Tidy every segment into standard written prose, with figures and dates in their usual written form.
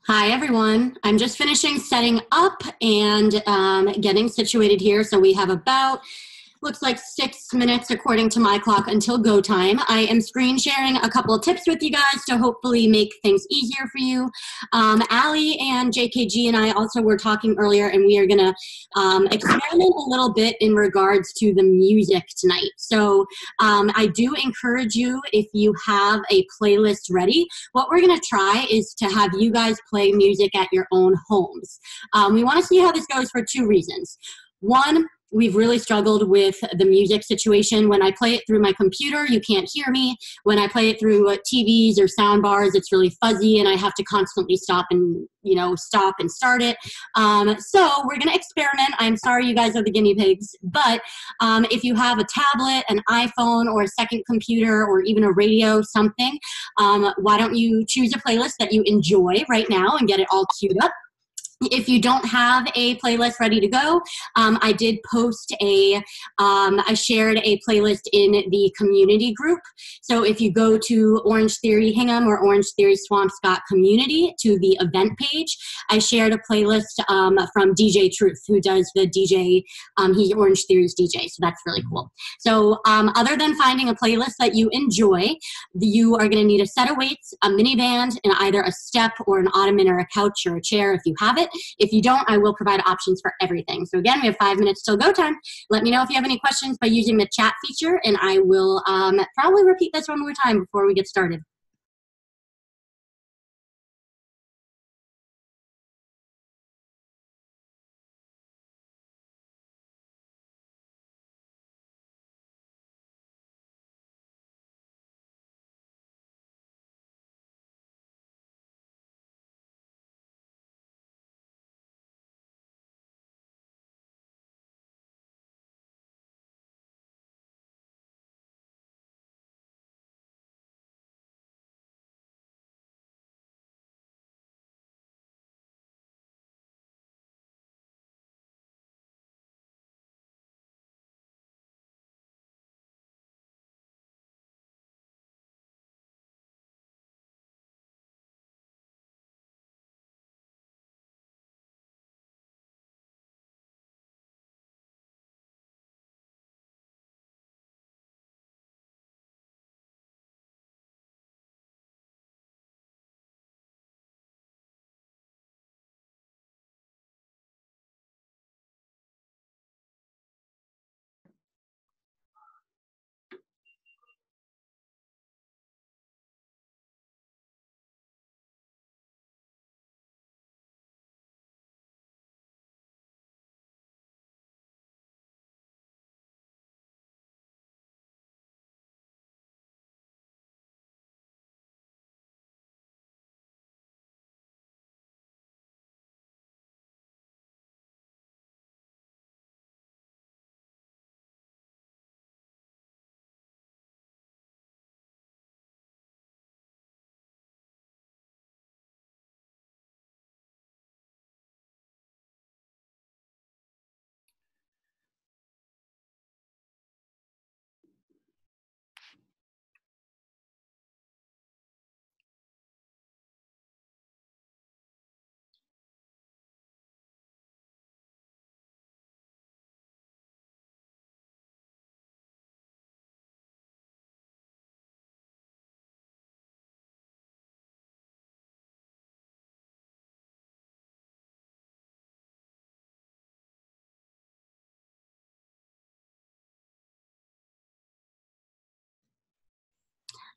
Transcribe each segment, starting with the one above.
Hi, everyone. I'm just finishing setting up and getting situated here. So we have about, looks like 6 minutes according to my clock until go time. I am screen sharing a couple of tips with you guys to hopefully make things easier for you. Allie and JKG and I also were talking earlier, and we are going to experiment a little bit in regards to the music tonight. So I do encourage you, if you have a playlist ready, what we're going to try is to have you guys play music at your own homes. We want to see how this goes for two reasons. One, we've really struggled with the music situation. When I play it through my computer, you can't hear me. When I play it through TVs or sound bars, it's really fuzzy and I have to constantly stop and start it. So we're going to experiment. I'm sorry you guys are the guinea pigs, but if you have a tablet, an iPhone, or a second computer, or even a radio, something, why don't you choose a playlist that you enjoy right now and get it all queued up? If you don't have a playlist ready to go, I did post I shared a playlist in the community group. So if you go to Orange Theory Hingham or Orange Theory Swampscott community to the event page, I shared a playlist from DJ Truth, who does the DJ, he's Orange Theory's DJ, so that's really cool. So other than finding a playlist that you enjoy, you are gonna need a set of weights, a mini band, and either a step or an ottoman or a couch or a chair if you have it. If you don't, I will provide options for everything. So again, we have 5 minutes till go time. Let me know if you have any questions by using the chat feature, and I will probably repeat this one more time before we get started.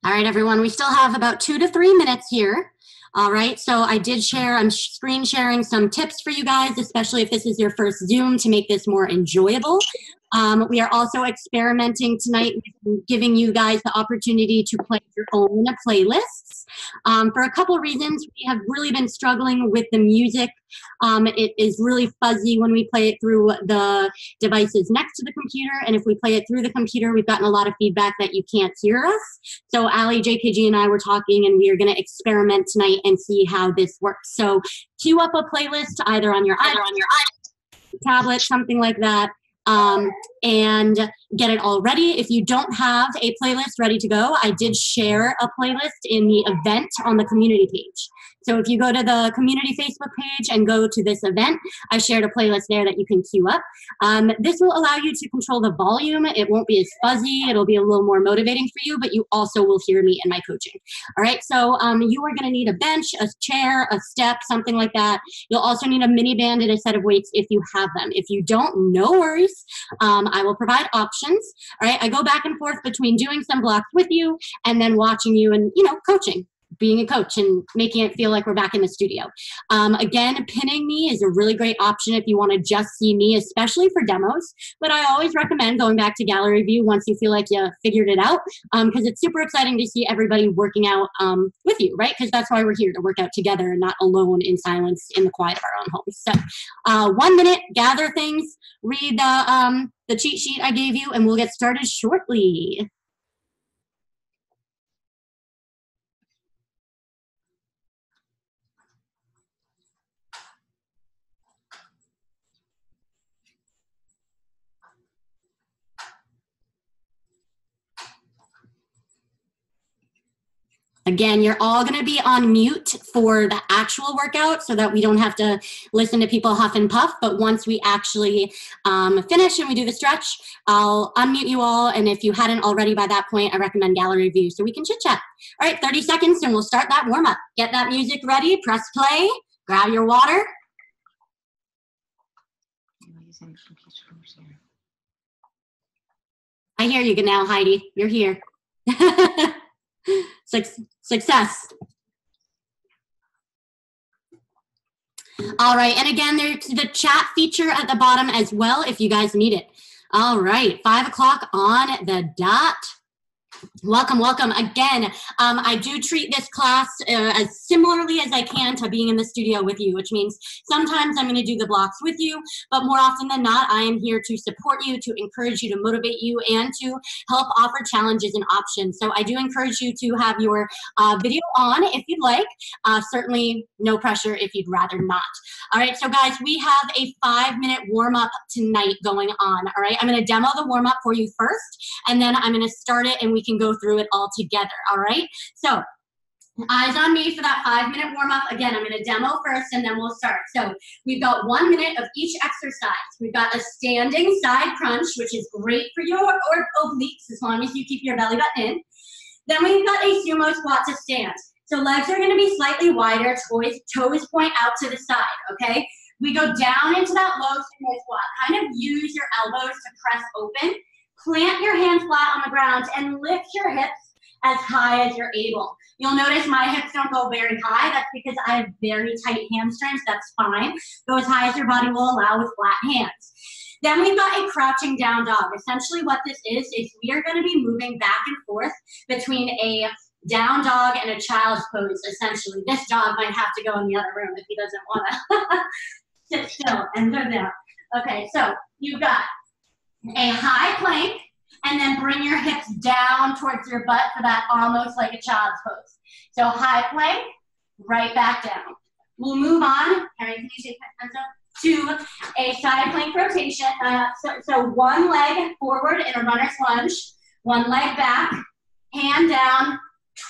All right, everyone, we still have about 2 to 3 minutes here. All right, so I did share, I'm screen sharing some tips for you guys, especially if this is your first Zoom, to make this more enjoyable. We are also experimenting tonight with giving you guys the opportunity to play your own playlists. For a couple of reasons, we have really been struggling with the music. It is really fuzzy when we play it through the devices next to the computer, and if we play it through the computer, we've gotten a lot of feedback that you can't hear us. So Allie, JKG, and I were talking, and we are going to experiment tonight and see how this works. So queue up a playlist either on your tablet, something like that. And get it all ready. If you don't have a playlist ready to go, I did share a playlist in the event on the community page. So if you go to the community Facebook page and go to this event, I shared a playlist there that you can queue up. This will allow you to control the volume. It won't be as fuzzy. It'll be a little more motivating for you, but you also will hear me in my coaching. All right, so you are gonna need a bench, a chair, a step, something like that. You'll also need a mini band and a set of weights if you have them. If you don't, no worries. I will provide options. All right, I go back and forth between doing some blocks with you and then watching you and, coaching, being a coach and making it feel like we're back in the studio. Again, pinning me is a really great option if you want to just see me, especially for demos. But I always recommend going back to gallery view once you feel like you figured it out, because it's super exciting to see everybody working out with you, right? Because that's why we're here, to work out together and not alone in silence in the quiet of our own homes. So 1 minute, gather things, read the cheat sheet I gave you, and we'll get started shortly. Again, you're all going to be on mute for the actual workout so that we don't have to listen to people huff and puff. But once we actually finish and we do the stretch, I'll unmute you all. And if you hadn't already by that point, I recommend gallery view so we can chit chat. All right, 30 seconds and we'll start that warm up. Get that music ready, press play, grab your water. I hear you now, Heidi. You're here. Success. All right, and again, there's the chat feature at the bottom as well if you guys need it. All right, 5 o'clock on the dot. Welcome, welcome. Again, I do treat this class as similarly as I can to being in the studio with you, which means sometimes I'm going to do the blocks with you, but more often than not, I am here to support you, to encourage you, to motivate you, and to help offer challenges and options. So I do encourage you to have your video on if you'd like. Certainly no pressure if you'd rather not. All right, so guys, we have a 5-minute warm-up tonight going on. All right, I'm going to demo the warm-up for you first, and then I'm going to start it and we can go through it all together. All right, so eyes on me for that 5-minute warm-up. Again, I'm going to demo first and then we'll start. So we've got 1 minute of each exercise. We've got a standing side crunch, which is great for your obliques as long as you keep your belly button in. Then we've got a sumo squat to stand. So legs are going to be slightly wider, toes point out to the side, okay? We go down into that low sumo squat. Kind of use your elbows to press open. Plant your hands flat on the ground and lift your hips as high as you're able. You'll notice my hips don't go very high. That's because I have very tight hamstrings. That's fine. Go as high as your body will allow with flat hands. Then we've got a crouching down dog. Essentially what this is we are going to be moving back and forth between a down dog and a child's pose, essentially. This dog might have to go in the other room if he doesn't want to sit still and go down. Okay, so you've got a high plank, and then bring your hips down towards your butt for that almost like a child's pose. So high plank, right back down. We'll move on. Harry, can you take my hands up? To a side plank rotation. So one leg forward in a runner's lunge, one leg back, hand down,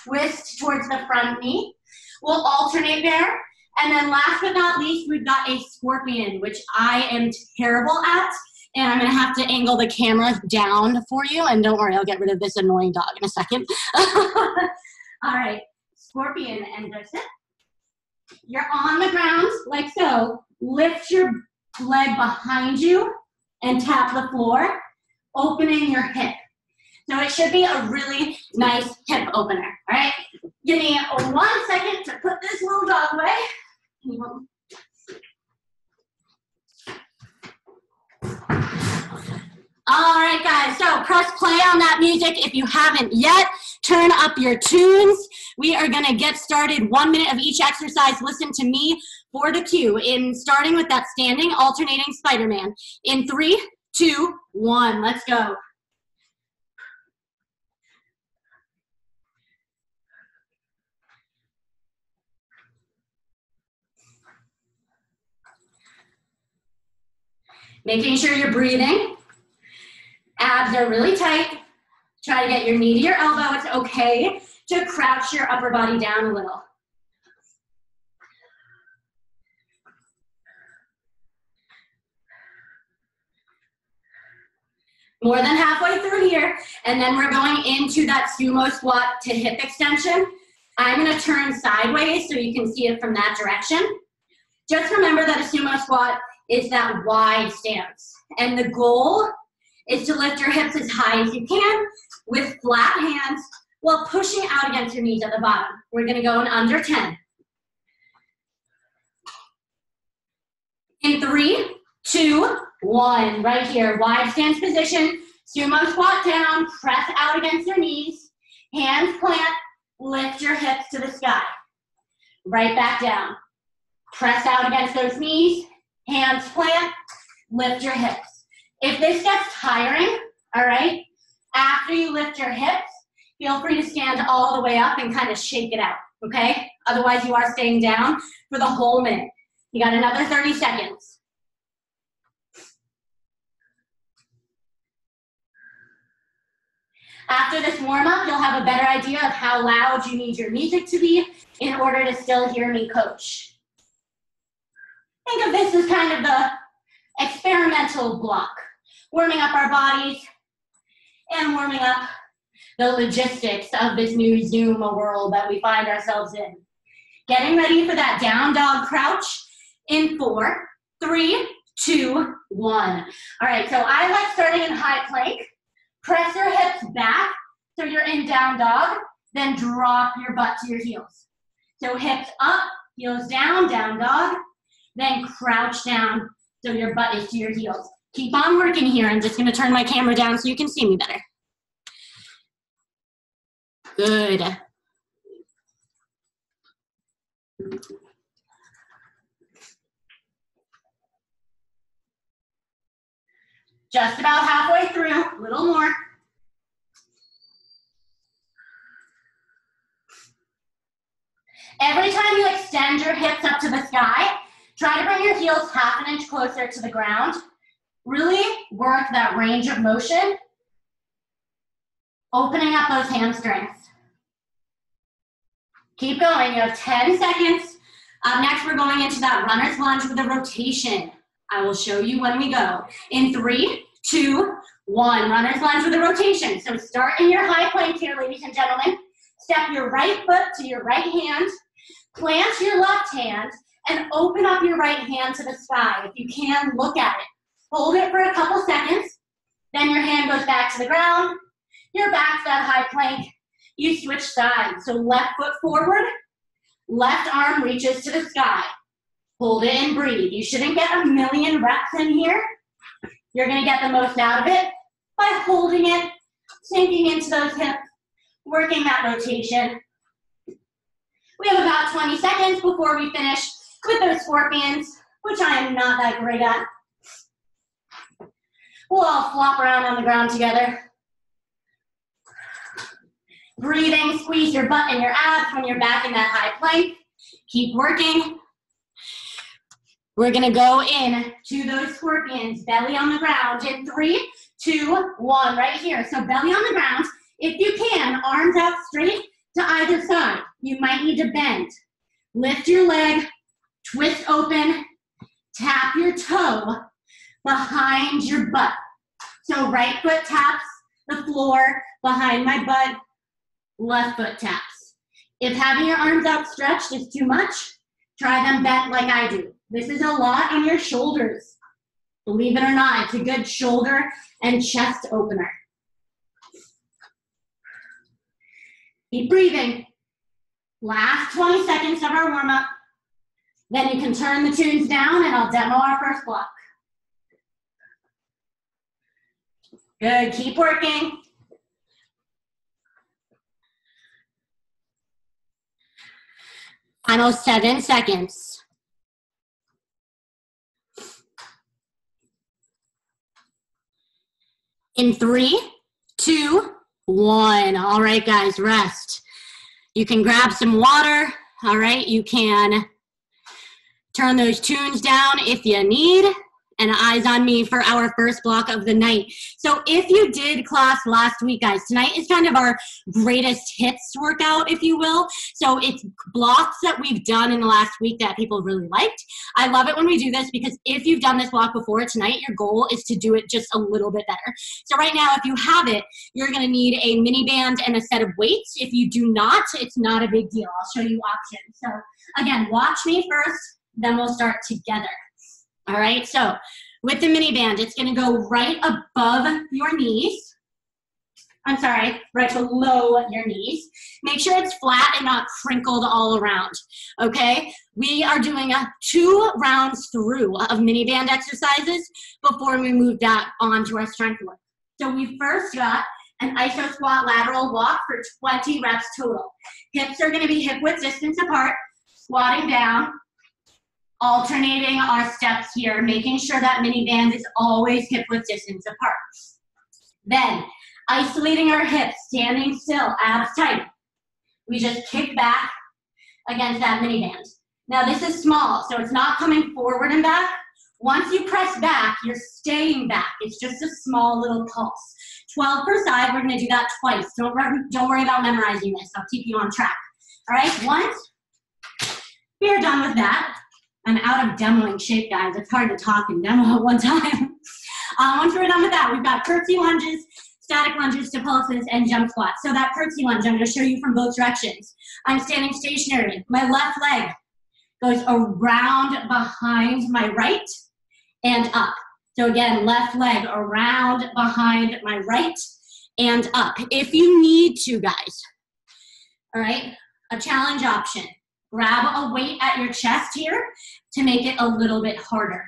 twist towards the front knee. We'll alternate there. And then last but not least, we've got a scorpion, which I am terrible at. And I'm going to have to angle the camera down for you. And don't worry, I'll get rid of this annoying dog in a second. All right, scorpion and sit. You're on the ground like so. Lift your leg behind you and tap the floor, opening your hip. So it should be a really nice hip opener. All right, give me 1 second to put this little dog away. All right, guys, so press play on that music if you haven't yet. Turn up your tunes. We are going to get started. 1 minute of each exercise. Listen to me for the cue. In starting with that standing, alternating Spider-Man. In 3, 2, 1, let's go. Making sure you're breathing. Abs are really tight. Try to get your knee to your elbow. It's okay to crouch your upper body down a little. More than halfway through here, and then we're going into that sumo squat to hip extension. I'm gonna turn sideways so you can see it from that direction. Just remember that a sumo squat is that wide stance, and the goal is to lift your hips as high as you can with flat hands while pushing out against your knees at the bottom. We're gonna go in under 10. In 3, 2, 1, right here, wide stance position, sumo squat down, press out against your knees, hands plant, lift your hips to the sky. Right back down. Press out against those knees, hands plant, lift your hips. If this gets tiring, all right, after you lift your hips, feel free to stand all the way up and kind of shake it out, okay? Otherwise, you are staying down for the whole minute. You got another 30 seconds. After this warm-up, you'll have a better idea of how loud you need your music to be in order to still hear me coach. Think of this as kind of the experimental block, warming up our bodies and warming up the logistics of this new Zoom world that we find ourselves in. Getting ready for that down dog crouch in 4, 3, 2, 1. All right, so I like starting in high plank. Press your hips back so you're in down dog, then drop your butt to your heels. So hips up, heels down, down dog, then crouch down so your butt is to your heels. Keep on working here. I'm just gonna turn my camera down so you can see me better. Good. Just about halfway through, a little more. Every time you extend your hips up to the sky, try to bring your heels half an inch closer to the ground. Really work that range of motion, opening up those hamstrings. Keep going, you have 10 seconds. Up next, we're going into that runner's lunge with a rotation. I will show you when we go. In 3, 2, 1, runner's lunge with a rotation. So start in your high plank here, ladies and gentlemen. Step your right foot to your right hand, plant your left hand, and open up your right hand to the sky. If you can, look at it. Hold it for a couple seconds, then your hand goes back to the ground, you're back to that high plank, you switch sides. So left foot forward, left arm reaches to the sky. Hold it and breathe. You shouldn't get a million reps in here. You're gonna get the most out of it by holding it, sinking into those hips, working that rotation. We have about 20 seconds before we finish with those scorpions, which I am not that great at. We'll all flop around on the ground together. Breathing, squeeze your butt and your abs when you're back in that high plank. Keep working. We're gonna go in to those scorpions, belly on the ground in 3, 2, 1, right here. So belly on the ground. If you can, arms out straight to either side. You might need to bend. Lift your leg, twist open, tap your toe behind your butt. So right foot taps the floor behind my butt, left foot taps. If having your arms outstretched is too much, try them bent like I do. This is a lot on your shoulders. Believe it or not, it's a good shoulder and chest opener. Keep breathing. Last 20 seconds of our warm-up. Then you can turn the tunes down and I'll demo our first block. Good, keep working. Final 7 seconds. In 3, 2, 1. All right, guys, rest. You can grab some water. All right, you can turn those tunes down if you need. And eyes on me for our first block of the night. So if you did class last week, guys, tonight is kind of our greatest hits workout, if you will. So it's blocks that we've done in the last week that people really liked. I love it when we do this because if you've done this block before, tonight your goal is to do it just a little bit better. So right now, if you have it, you're gonna need a mini band and a set of weights. If you do not, it's not a big deal. I'll show you options. So again, watch me first, then we'll start together. All right, so with the mini band, it's gonna go right above your knees. I'm sorry, right below your knees. Make sure it's flat and not crinkled all around, okay? We are doing 2 rounds through of mini band exercises before we move that on to our strength work. So we first got an iso squat lateral walk for 20 reps total. Hips are gonna be hip width distance apart, squatting down, alternating our steps here, making sure that mini band is always hip width distance apart. Then, isolating our hips, standing still, abs tight. We just kick back against that mini band. Now this is small, so it's not coming forward and back. Once you press back, you're staying back. It's just a small little pulse. 12 per side, we're gonna do that twice. Don't worry about memorizing this. I'll keep you on track. All right, once we are done with that, I'm out of demoing shape, guys. It's hard to talk and demo at one time. Once we're done with that, we've got curtsy lunges, static lunges to pulses, and jump squats. So that curtsy lunge, I'm gonna show you from both directions. I'm standing stationary. My left leg goes around behind my right and up. So again, left leg around behind my right and up. If you need to, guys, all right, a challenge option. Grab a weight at your chest here to make it a little bit harder,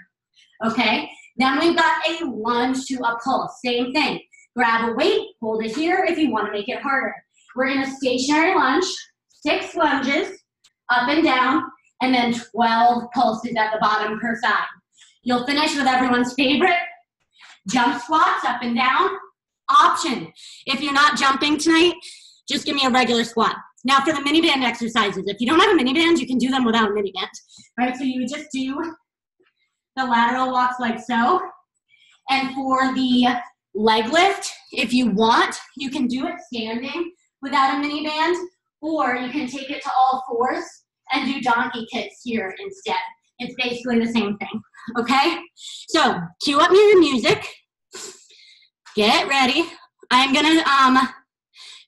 okay? Then we've got a lunge to a pull, same thing. Grab a weight, hold it here if you wanna make it harder. We're in a stationary lunge, 6 lunges, up and down, and then 12 pulses at the bottom per side. You'll finish with everyone's favorite, jump squats up and down. Option, if you're not jumping tonight, just give me a regular squat. Now for the mini band exercises, if you don't have a mini band, you can do them without a mini band, right? So you would just do the lateral walks like so. And for the leg lift, if you want, you can do it standing without a mini band, or you can take it to all fours and do donkey kicks here instead. It's basically the same thing, okay? So cue up your music, get ready. I'm gonna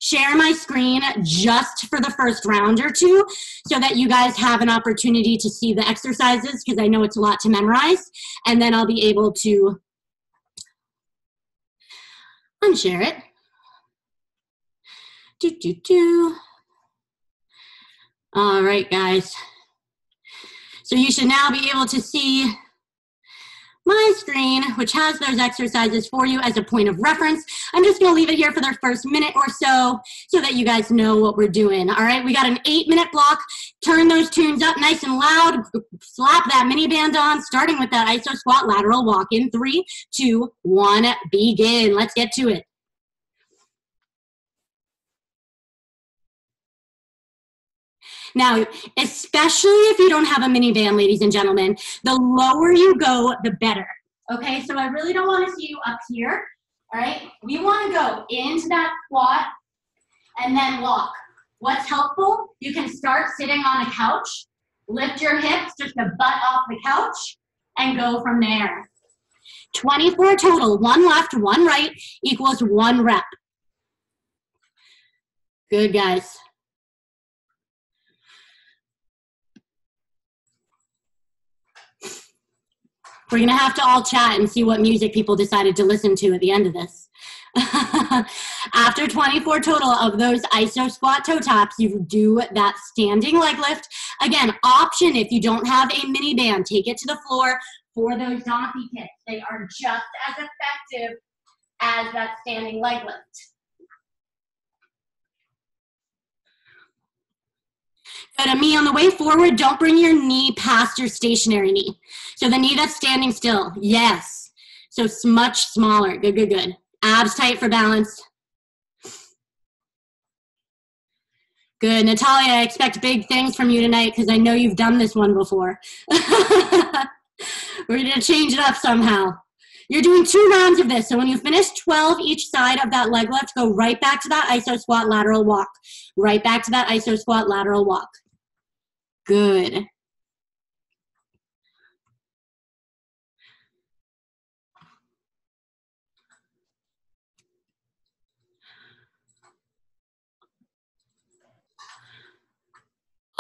share my screen just for the first round or two so that you guys have an opportunity to see the exercises because I know it's a lot to memorize, and then I'll be able to unshare it. All right, guys. So you should now be able to see my screen, which has those exercises for you as a point of reference. I'm just gonna leave it here for the first minute or so that you guys know what we're doing. All right, we got an 8-minute block. Turn those tunes up nice and loud. Slap that mini band on, starting with that iso squat lateral walk in 3, 2, 1, begin. Let's get to it. Now, especially if you don't have a mini band, ladies and gentlemen, the lower you go, the better. Okay, so I really don't want to see you up here. All right, we want to go into that squat and then walk. What's helpful? You can start sitting on a couch, lift your hips, just the butt off the couch, and go from there. 24 total, 1 left, 1 right, equals 1 rep. Good, guys. We're gonna have to all chat and see what music people decided to listen to at the end of this. After 24 total of those iso squat toe taps, you do that standing leg lift. Again, option if you don't have a mini band, take it to the floor for those donkey kicks. They are just as effective as that standing leg lift. Good, and me on the way forward, don't bring your knee past your stationary knee. So the knee that's standing still, yes. So it's much smaller, good, good, good. Abs tight for balance. Good, Natalia, I expect big things from you tonight because I know you've done this one before. We're gonna change it up somehow. You're doing 2 rounds of this. So when you finish 12 each side of that leg lift, go right back to that iso squat lateral walk. Right back to that iso squat lateral walk. Good.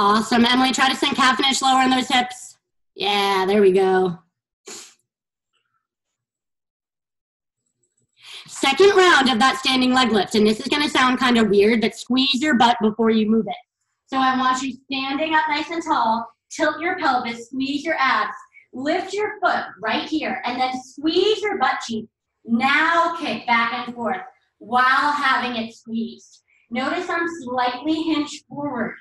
Awesome. Emily, try to sink half an inch lower in those hips. Yeah, there we go. Second round of that standing leg lift, and this is going to sound kind of weird, but squeeze your butt before you move it. So I want you standing up nice and tall, tilt your pelvis, squeeze your abs, lift your foot right here, and then squeeze your butt cheek. Now kick back and forth while having it squeezed. Notice I'm slightly hinged forward.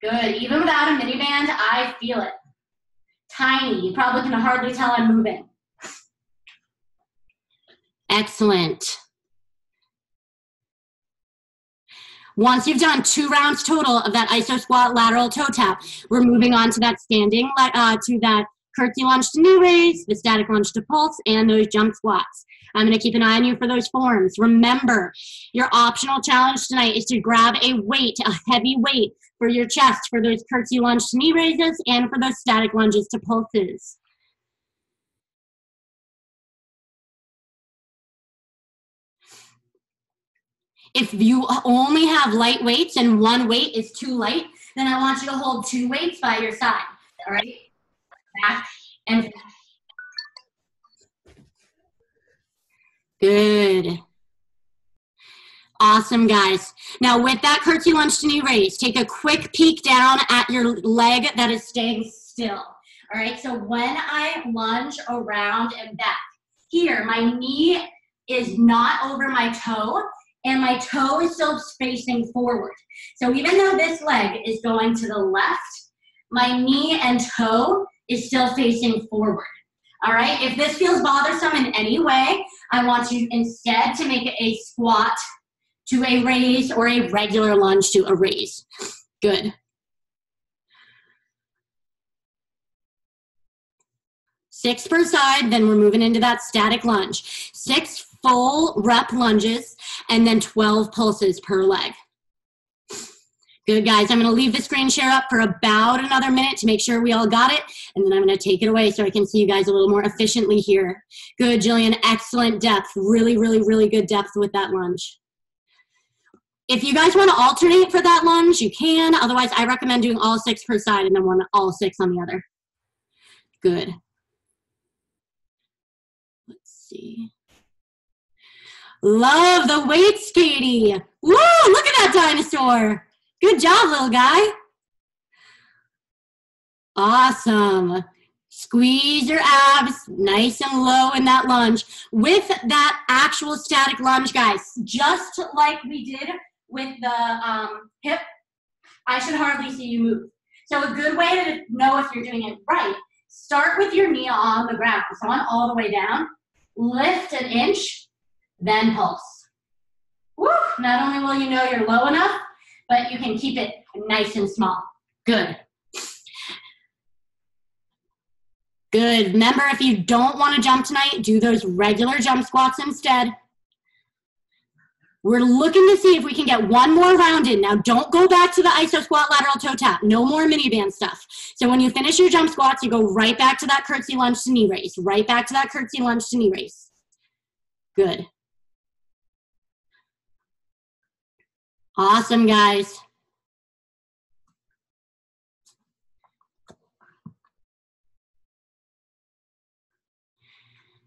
Good. Even without a mini band, I feel it. Tiny. You probably can hardly tell I'm moving. Excellent. Once you've done 2 rounds total of that iso squat lateral toe tap, we're moving on to that standing, to that curtsy lunge to knee raise, the static lunge to pulse, and those jump squats. I'm going to keep an eye on you for those forms. Remember, your optional challenge tonight is to grab a weight, a heavy weight for your chest for those curtsy lunge to knee raises and for those static lunges to pulses. If you only have light weights and one weight is too light, then I want you to hold 2 weights by your side, all right? Back and back. Good. Awesome, guys. Now with that curtsy lunge to knee raise, take a quick peek down at your leg that is staying still. All right, so when I lunge around and back, here, my knee is not over my toe, and my toe is still facing forward. So even though this leg is going to the left, my knee and toe is still facing forward. All right, if this feels bothersome in any way, I want you instead to make it a squat to a raise or a regular lunge to a raise. Good. Six per side, then we're moving into that static lunge. 6 full rep lunges, and then 12 pulses per leg. Good, guys. I'm going to leave the screen share up for about another minute to make sure we all got it, and then I'm going to take it away so I can see you guys a little more efficiently here. Good, Jillian. Excellent depth. Really, really, really good depth with that lunge. If you guys want to alternate for that lunge, you can. Otherwise, I recommend doing all 6 per side and then all 6 on the other. Good. Let's see. Love the weights, Katie. Woo, look at that dinosaur. Good job, little guy. Awesome. Squeeze your abs nice and low in that lunge. With that actual static lunge, guys, just like we did with the hip, I should hardly see you move. So a good way to know if you're doing it right, start with your knee on the ground. So on all the way down, lift an inch, then pulse. Woo! Not only will you know you're low enough, but you can keep it nice and small. Good. Good. Remember, if you don't want to jump tonight, do those regular jump squats instead. We're looking to see if we can get one more round in. Now, don't go back to the iso squat lateral toe tap. No more mini band stuff. So when you finish your jump squats, you go right back to that curtsy lunge to knee raise. Right back to that curtsy lunge to knee raise. Good. Awesome, guys.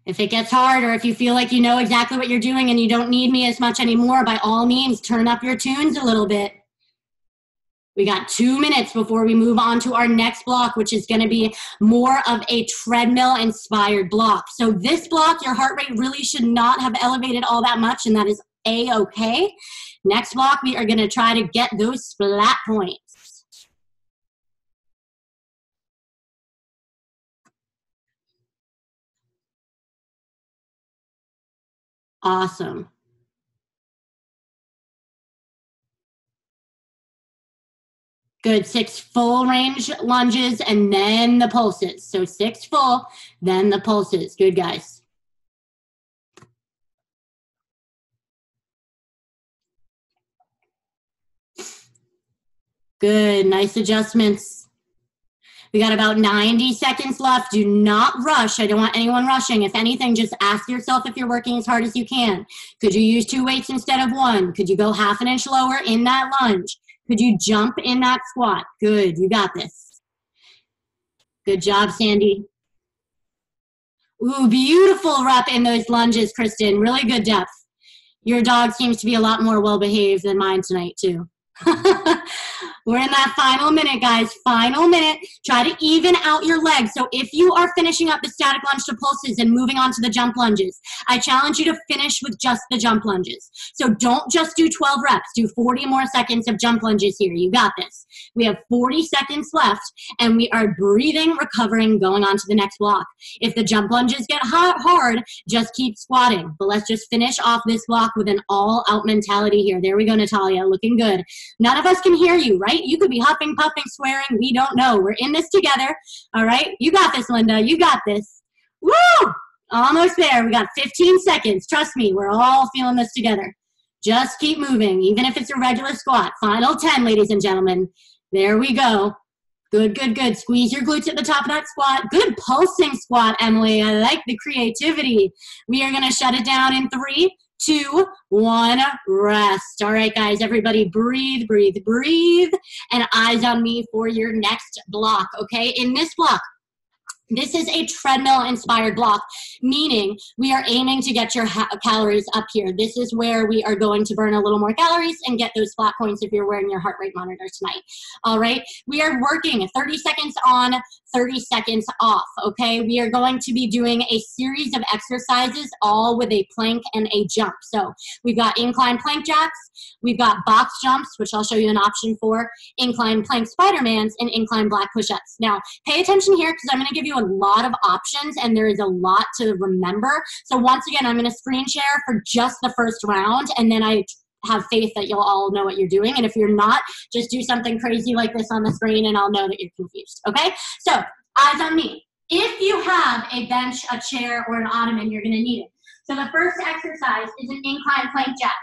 If it gets hard, or if you feel like you know exactly what you're doing and you don't need me as much anymore, by all means, turn up your tunes a little bit. We got 2 minutes before we move on to our next block, which is going to be more of a treadmill-inspired block. So this block, your heart rate really should not have elevated all that much, and that is A-okay. Next block, we are going to try to get those splat points. Awesome. Good, 6 full range lunges and then the pulses. So 6 full, then the pulses. Good, guys. Good, nice adjustments. We got about 90 seconds left. Do not rush. I don't want anyone rushing. If anything, just ask yourself if you're working as hard as you can. Could you use 2 weights instead of 1? Could you go half an inch lower in that lunge? Could you jump in that squat? Good, you got this. Good job, Sandy. Ooh, beautiful rep in those lunges, Kristen. Really good depth. Your dog seems to be a lot more well-behaved than mine tonight, too. We're in that final minute, guys. Final minute. Try to even out your legs. So if you are finishing up the static lunge to pulses and moving on to the jump lunges, I challenge you to finish with just the jump lunges. So don't just do 12 reps. Do 40 more seconds of jump lunges here. You got this. We have 40 seconds left, and we are breathing, recovering, going on to the next block. If the jump lunges get hard, just keep squatting. But let's just finish off this block with an all-out mentality here. There we go, Natalia. Looking good. None of us can hear you, right? You could be huffing, puffing, swearing. We don't know. We're in this together. All right? You got this, Linda. You got this. Woo! Almost there. We got 15 seconds. Trust me, we're all feeling this together. Just keep moving, even if it's a regular squat. Final 10, ladies and gentlemen. There we go. Good, good, good. Squeeze your glutes at the top of that squat. Good pulsing squat, Emily. I like the creativity. We are going to shut it down in 3, 2, 1, rest. All right, guys, everybody breathe, breathe, breathe, and eyes on me for your next block, okay? In this block, this is a treadmill-inspired block, meaning we are aiming to get your calories up here. This is where we are going to burn a little more calories and get those flat points if you're wearing your heart rate monitor tonight. All right, we are working 30 seconds on, 30 seconds off, okay? We are going to be doing a series of exercises, all with a plank and a jump. So we've got incline plank jacks, we've got box jumps, which I'll show you an option for, incline plank Spider-Mans, and incline black push-ups. Now, pay attention here because I'm going to give you a lot of options and there is a lot to remember. So once again, I'm going to screen share for just the first round, and then I have faith that you'll all know what you're doing. And if you're not, just do something crazy like this on the screen and I'll know that you're confused, okay? So, eyes on me. If you have a bench, a chair, or an ottoman, you're gonna need it. So the first exercise is an incline plank jack.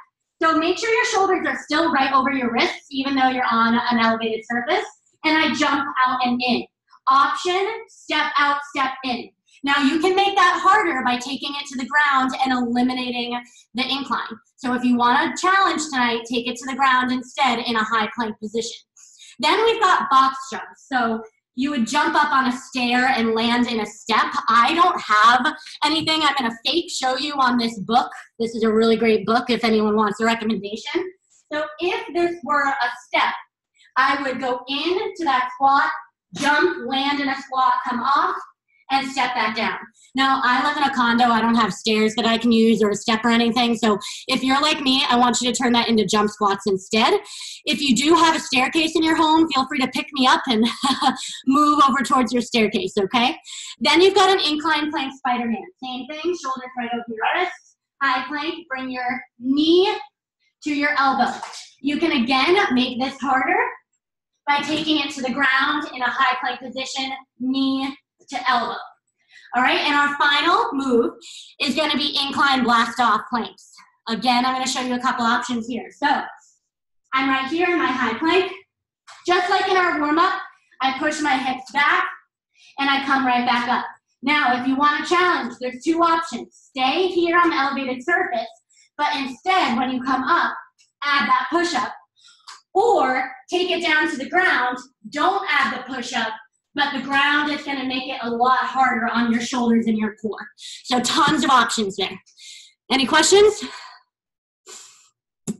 So make sure your shoulders are still right over your wrists, even though you're on an elevated surface. And I jump out and in. Option, step out, step in. Now you can make that harder by taking it to the ground and eliminating the incline. So if you want to challenge tonight, take it to the ground instead in a high plank position. Then we've got box jumps. So you would jump up on a stair and land in a step. I don't have anything I'm going to fake show you on this book. This is a really great book if anyone wants a recommendation. So if this were a step, I would go into that squat, jump, land in a squat, come off, and step back down. Now, I live in a condo. I don't have stairs that I can use or a step or anything. So if you're like me, I want you to turn that into jump squats instead. If you do have a staircase in your home, feel free to pick me up and move over towards your staircase, okay? Then you've got an incline plank Spider-Man. Same thing, shoulders right over your wrists. High plank, bring your knee to your elbow. You can again make this harder by taking it to the ground in a high plank position, knee to elbow. All right, and our final move is going to be incline blast off planks. Again, I'm going to show you a couple options here. So I'm right here in my high plank. Just like in our warm-up, I push my hips back and I come right back up. Now, if you want a challenge, there's 2 options. Stay here on the elevated surface, but instead, when you come up, add that push-up. Or take it down to the ground, don't add the push-up, but the ground is going to make it a lot harder on your shoulders and your core. So tons of options there. Any questions?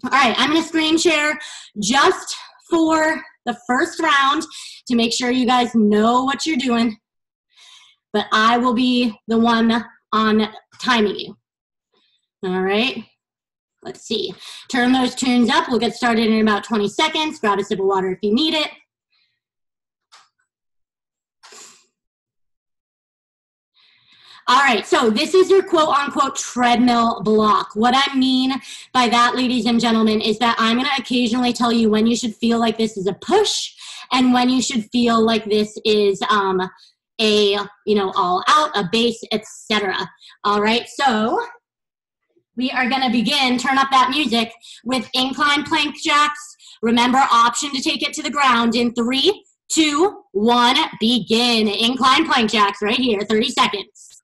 All right, I'm going to screen share just for the first round to make sure you guys know what you're doing. But I will be the one on timing you. All right. Let's see. Turn those tunes up. We'll get started in about 20 seconds. Grab a sip of water if you need it. All right, so this is your quote-unquote treadmill block. What I mean by that, ladies and gentlemen, is that I'm going to occasionally tell you when you should feel like this is a push and when you should feel like this is a, all out, a base, etc. All right, so we are going to begin, turn up that music, with incline plank jacks. Remember, option to take it to the ground in 3, 2, 1, begin. Incline plank jacks right here, 30 seconds.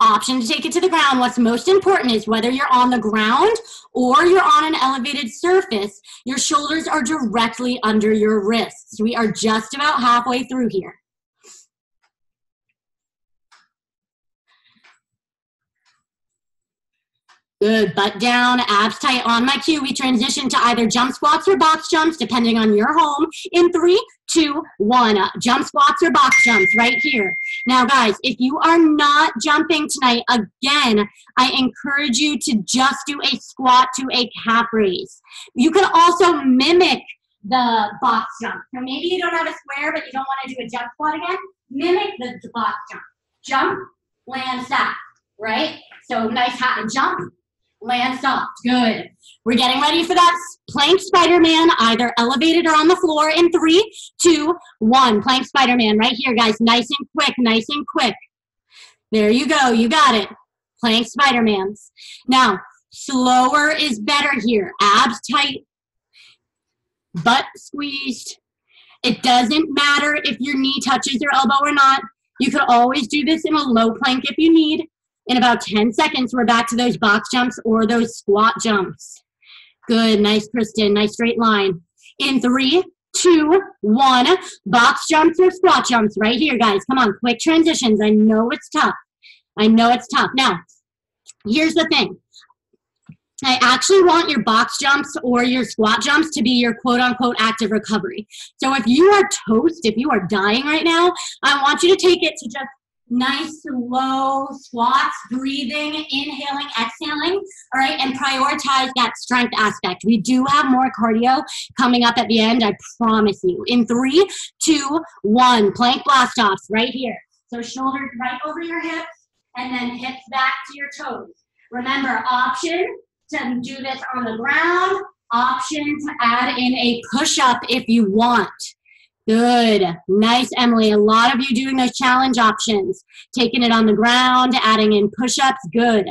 Option to take it to the ground. What's most important is whether you're on the ground or you're on an elevated surface, your shoulders are directly under your wrists. We are just about halfway through here. Good, butt down, abs tight. On my cue, we transition to either jump squats or box jumps, depending on your home. In 3, 2, 1, jump squats or box jumps right here. Now, guys, if you are not jumping tonight, again, I encourage you to just do a squat to a calf raise. You can also mimic the box jump. So maybe you don't have a square, but you don't want to do a jump squat again. Mimic the box jump. Jump, land, stop, right? So nice hot jump. Land soft, good. We're getting ready for that plank Spider-Man, either elevated or on the floor in 3, 2, 1. Plank Spider-Man right here, guys. Nice and quick, nice and quick. There you go, you got it. Plank Spider-Mans. Now, slower is better here. Abs tight, butt squeezed. It doesn't matter if your knee touches your elbow or not. You could always do this in a low plank if you need. In about 10 seconds, we're back to those box jumps or those squat jumps. Good, nice, Kristen, nice straight line. In 3, 2, 1, box jumps or squat jumps right here, guys. Come on, quick transitions. I know it's tough. I know it's tough. Now, here's the thing. I actually want your box jumps or your squat jumps to be your quote-unquote active recovery. So if you are toast, if you are dying right now, I want you to take it to just nice, low squats, breathing, inhaling, exhaling, all right, and prioritize that strength aspect. We do have more cardio coming up at the end, I promise you. In 3, 2, 1, plank blast offs right here. So shoulders right over your hips, and then hips back to your toes. Remember, option to do this on the ground, option to add in a push-up if you want. Good. Nice, Emily. A lot of you doing those challenge options. Taking it on the ground, adding in push-ups. Good.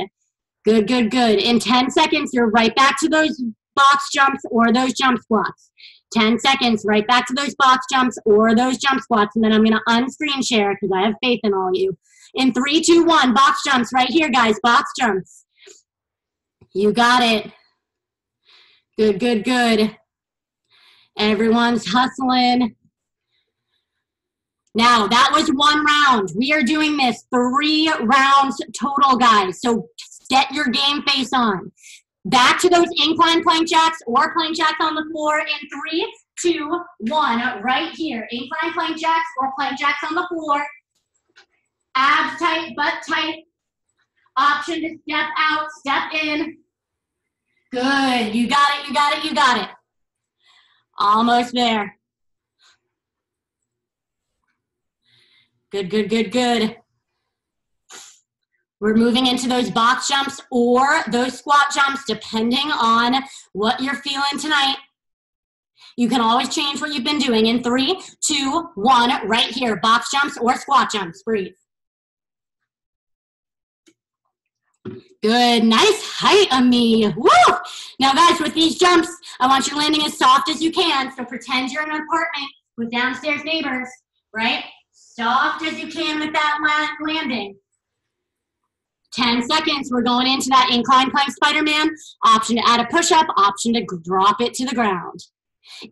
Good, good, good. In 10 seconds, you're right back to those box jumps or those jump squats. 10 seconds, right back to those box jumps or those jump squats. And then I'm going to unscreen share because I have faith in all of you. In 3, 2, 1, box jumps right here, guys. Box jumps. You got it. Good, good, good. Everyone's hustling. Now, that was 1 round. We are doing this 3 rounds total, guys. So get your game face on. Back to those incline plank jacks or plank jacks on the floor in 3, 2, 1. Right here. Incline plank jacks or plank jacks on the floor. Abs tight, butt tight. Option to step out, step in. Good. You got it, you got it, you got it. Almost there. Good, good, good, good. We're moving into those box jumps or those squat jumps, depending on what you're feeling tonight. You can always change what you've been doing in 3, 2, 1, right here. Box jumps or squat jumps. Breathe. Good, nice height on me. Woo! Now, guys, with these jumps, I want you landing as soft as you can. So pretend you're in an apartment with downstairs neighbors, right? Soft as you can with that landing. 10 seconds, we're going into that incline plank Spider-Man. Option to add a push-up, option to drop it to the ground.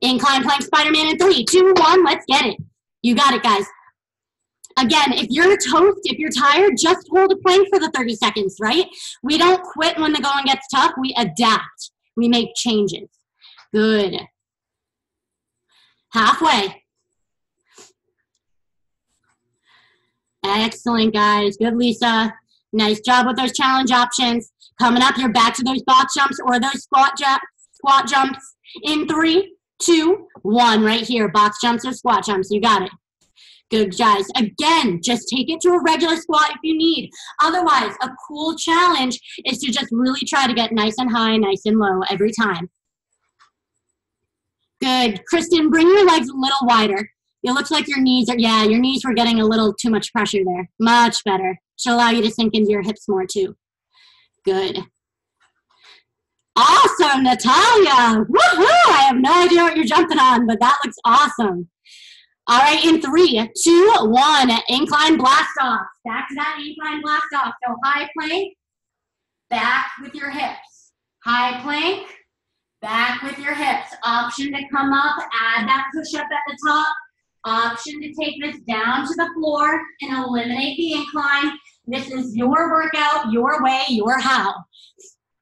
Incline plank Spider-Man in 3, 2, 1, let's get it. You got it, guys. Again, if you're toast, if you're tired, just hold a plank for the 30 seconds, right? We don't quit when the going gets tough. We adapt. We make changes. Good. Halfway. Excellent, guys. Good, Lisa. Nice job with those challenge options. Coming up, you're back to those box jumps or those squat jumps in 3, 2, 1. Right here, box jumps or squat jumps. You got it. Good, guys. Again, just take it to a regular squat if you need. Otherwise, a cool challenge is to just really try to get nice and high, nice and low every time. Good. Kristen, bring your legs a little wider. It looks like your knees are, yeah, your knees were getting a little too much pressure there. Much better. Should allow you to sink into your hips more too. Good. Awesome, Natalia. Woohoo! I have no idea what you're jumping on, but that looks awesome. All right, in 3, 2, 1, incline blast off. Back to that incline blast off. So high plank, back with your hips. High plank, back with your hips. Option to come up, add that push up at the top. Option to take this down to the floor and eliminate the incline. This is your workout, your way, your how.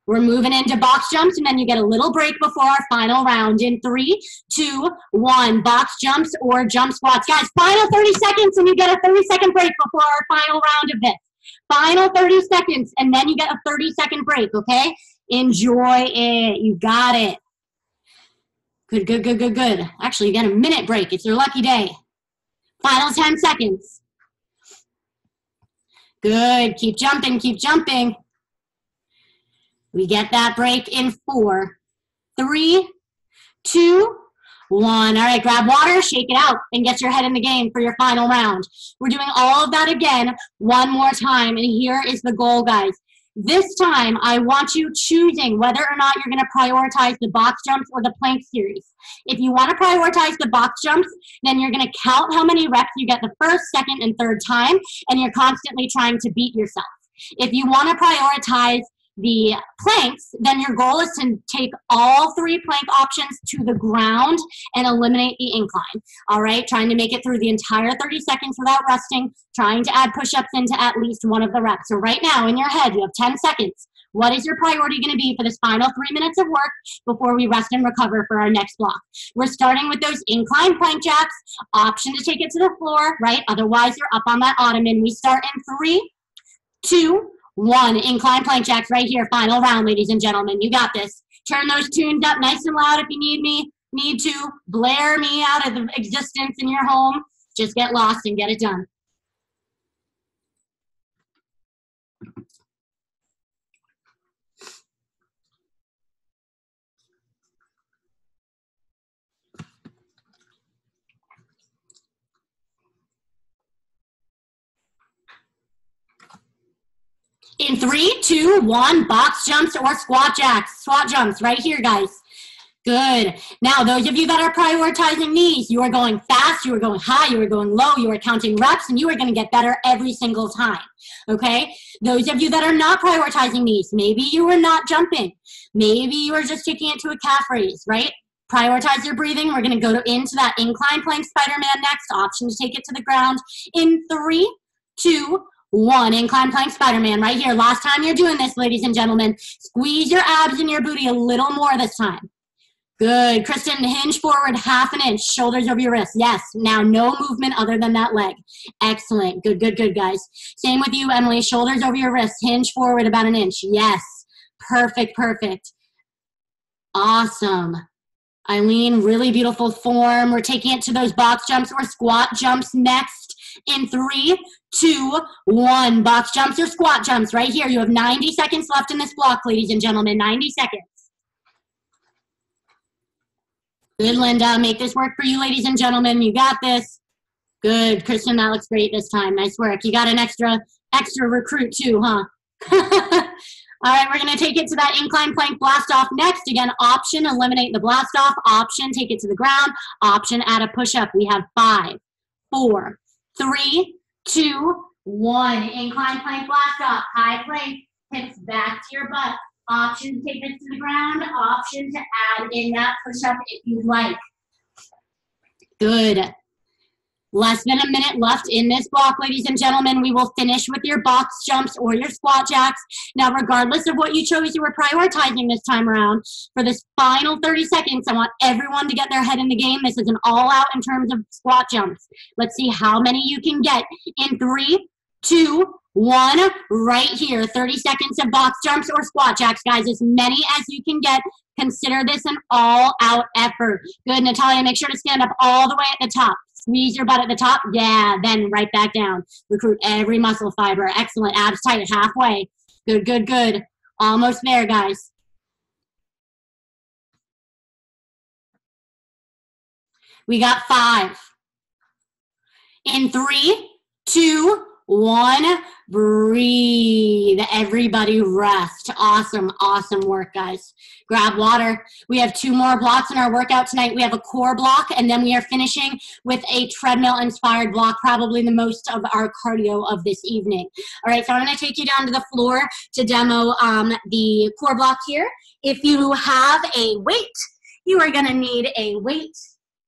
We're moving into box jumps, and then you get a little break before our final round. In 3, 2, 1, box jumps or jump squats. Guys, final 30 seconds, and you get a 30-second break before our final round of this. Final 30 seconds, and then you get a 30-second break, okay? Enjoy it. You got it. Good, good, good, good, good. Actually, you get a minute break. It's your lucky day. Final 10 seconds. Good. Keep jumping, keep jumping. We get that break in 4, 3, 2, 1. All right, grab water, shake it out, and get your head in the game for your final round. We're doing all of that again one more time, and here is the goal, guys. This time, I want you choosing whether or not you're going to prioritize the box jumps or the plank series. If you want to prioritize the box jumps, then you're going to count how many reps you get the first, second, and third time, and you're constantly trying to beat yourself. If you want to prioritize the planks, then your goal is to take all 3 plank options to the ground and eliminate the incline. All right, trying to make it through the entire 30 seconds without resting, trying to add push-ups into at least one of the reps. So right now in your head, you have 10 seconds. What is your priority going to be for this final 3 minutes of work before we rest and recover for our next block? We're starting with those incline plank jacks, option to take it to the floor, right? Otherwise, you're up on that ottoman. We start in 3, 2, 1, incline plank jacks right here. Final round, ladies and gentlemen. You got this. Turn those tunes up nice and loud if you need to. Blare me out of existence in your home. Just get lost and get it done. In 3, 2, 1, box jumps or squat jacks. Squat jumps right here, guys. Good. Now, those of you that are prioritizing these, you are going fast, you are going high, you are going low, you are counting reps, and you are going to get better every single time, okay? Those of you that are not prioritizing these, maybe you are not jumping. Maybe you are just taking it to a calf raise, right? Prioritize your breathing. We're going to go into that incline plank Spider-Man next. Option to take it to the ground. In 3, 2, 1, incline plank Spider-Man right here. Last time you're doing this, ladies and gentlemen. Squeeze your abs and your booty a little more this time. Good. Kristen, hinge forward 1/2 inch, shoulders over your wrists. Yes. Now no movement other than that leg. Excellent. Good, good, good, guys. Same with you, Emily. Shoulders over your wrists. Hinge forward about 1 inch. Yes. Perfect, perfect. Awesome. Eileen, really beautiful form. We're taking it to those box jumps or squat jumps next. In 3, 2, 1, box jumps or squat jumps right here. You have 90 seconds left in this block, ladies and gentlemen. 90 seconds. Good, Linda. Make this work for you, ladies and gentlemen. You got this. Good. Kristen, that looks great this time. Nice work. You got an extra recruit too, huh? All right, we're going to take it to that incline plank blast off next. Again, option, eliminate the blast off. Option, take it to the ground. Option, add a push up. We have 5, 4, 3, 2, 1. Incline plank blast off. High plank, hips back to your butt. Option to take this to the ground. Option to add in that push up if you'd like. Good. Less than a minute left in this block, ladies and gentlemen. We will finish with your box jumps or your squat jacks. Now, regardless of what you chose, you were prioritizing this time around. For this final 30 seconds, I want everyone to get their head in the game. This is an all-out in terms of squat jumps. Let's see how many you can get in 3, 2, 1. Right here, 30 seconds of box jumps or squat jacks, guys. As many as you can get. Consider this an all-out effort. Good, Natalia, make sure to stand up all the way at the top. Squeeze your butt at the top. Yeah, then right back down. Recruit every muscle fiber. Excellent. Abs tight, halfway. Good, good, good. Almost there, guys. We got 5. In 3, 2, 1, breathe. Everybody rest. Awesome, awesome work, guys. Grab water. We have 2 more blocks in our workout tonight. We have a core block, and then we are finishing with a treadmill-inspired block, probably the most of our cardio of this evening. All right, so I'm going to take you down to the floor to demo the core block here. If you have a weight, you are going to need a weight.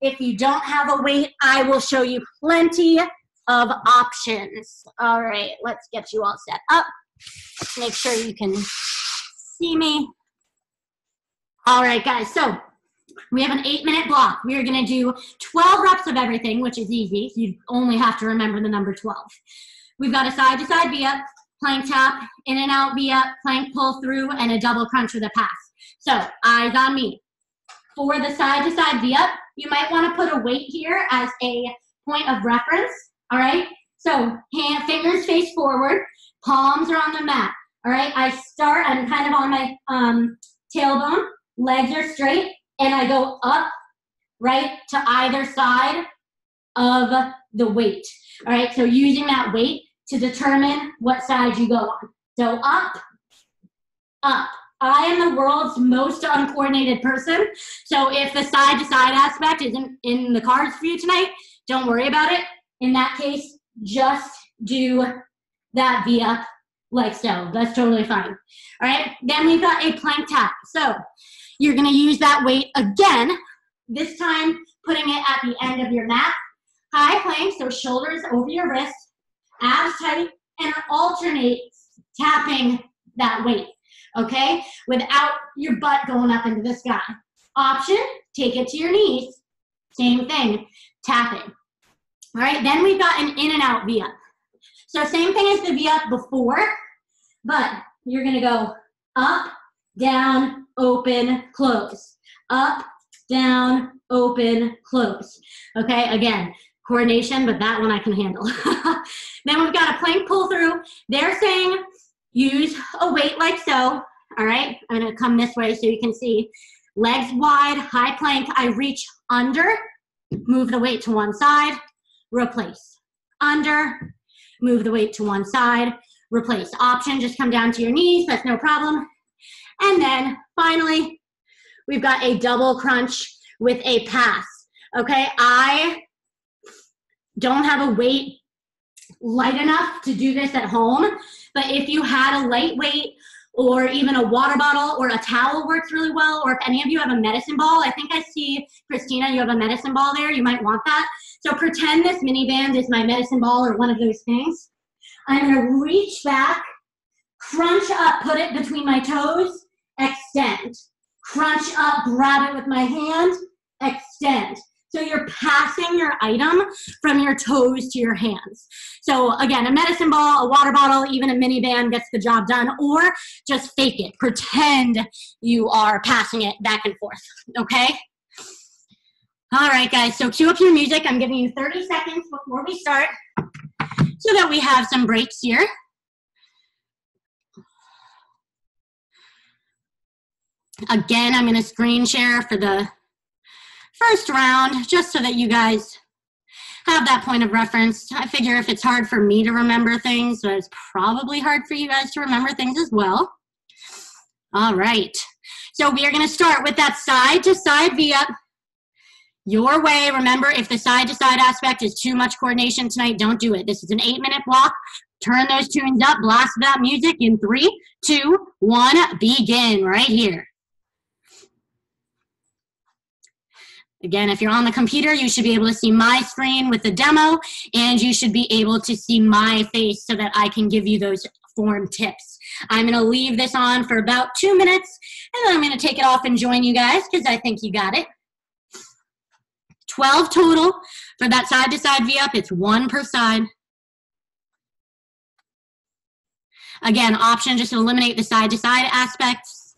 If you don't have a weight, I will show you plenty of options. All right, let's get you all set up. Make sure you can see me. All right, guys, so we have an 8-minute block. We are going to do 12 reps of everything, which is easy. You only have to remember the number 12. We've got a side-to-side V-up, plank tap, in and out V-up, plank pull through, and a double crunch with a pass. So eyes on me. For the side-to-side V-up, you might want to put a weight here as a point of reference. All right, so fingers face forward, palms are on the mat. All right, I'm kind of on my tailbone, legs are straight, and I go up, right, to either side of the weight. All right, so using that weight to determine what side you go on. So up, up. I am the world's most uncoordinated person, so if the side-to-side aspect isn't in the cards for you tonight, don't worry about it. In that case, just do that V-up like so. That's totally fine. All right, then we've got a plank tap. So you're gonna use that weight again, this time putting it at the end of your mat. High plank, so shoulders over your wrists, abs tight, and alternate tapping that weight, okay? Without your butt going up into the sky. Option, take it to your knees. Same thing, tapping. All right, then we've got an in and out V-up. So same thing as the V-up before, but you're gonna go up, down, open, close. Up, down, open, close. Okay, again, coordination, but that one I can handle. Then we've got a plank pull through. They're saying use a weight like so. All right, I'm gonna come this way so you can see. Legs wide, high plank. I reach under, move the weight to one side, replace. Under, move the weight to one side, replace. Option, just come down to your knees, that's no problem. And then finally, we've got a double crunch with a pass. Okay, I don't have a weight light enough to do this at home, but if you had a lightweight or even a water bottle or a towel works really well, or if any of you have a medicine ball, I think I see, Christina, you have a medicine ball there, you might want that. So pretend this mini band is my medicine ball or one of those things. I'm gonna reach back, crunch up, put it between my toes, extend. Crunch up, grab it with my hand, extend. So you're passing your item from your toes to your hands. So again, a medicine ball, a water bottle, even a mini band gets the job done, or just fake it. Pretend you are passing it back and forth, okay? All right, guys, so cue up your music. I'm giving you 30 seconds before we start so that we have some breaks here. Again, I'm gonna screen share for the first round, just so that you guys have that point of reference. I figure if it's hard for me to remember things, so it's probably hard for you guys to remember things as well. All right, so we are gonna start with that side-to-side V-up. Your way. Remember, if the side-to-side aspect is too much coordination tonight, don't do it. This is an 8-minute block. Turn those tunes up, blast that music in 3, 2, 1, begin right here. Again, if you're on the computer, you should be able to see my screen with the demo, and you should be able to see my face so that I can give you those form tips. I'm gonna leave this on for about 2 minutes, and then I'm gonna take it off and join you guys because I think you got it. 12 total for that side-to-side V-up. It's 1 per side. Again, option just to eliminate the side-to-side aspects.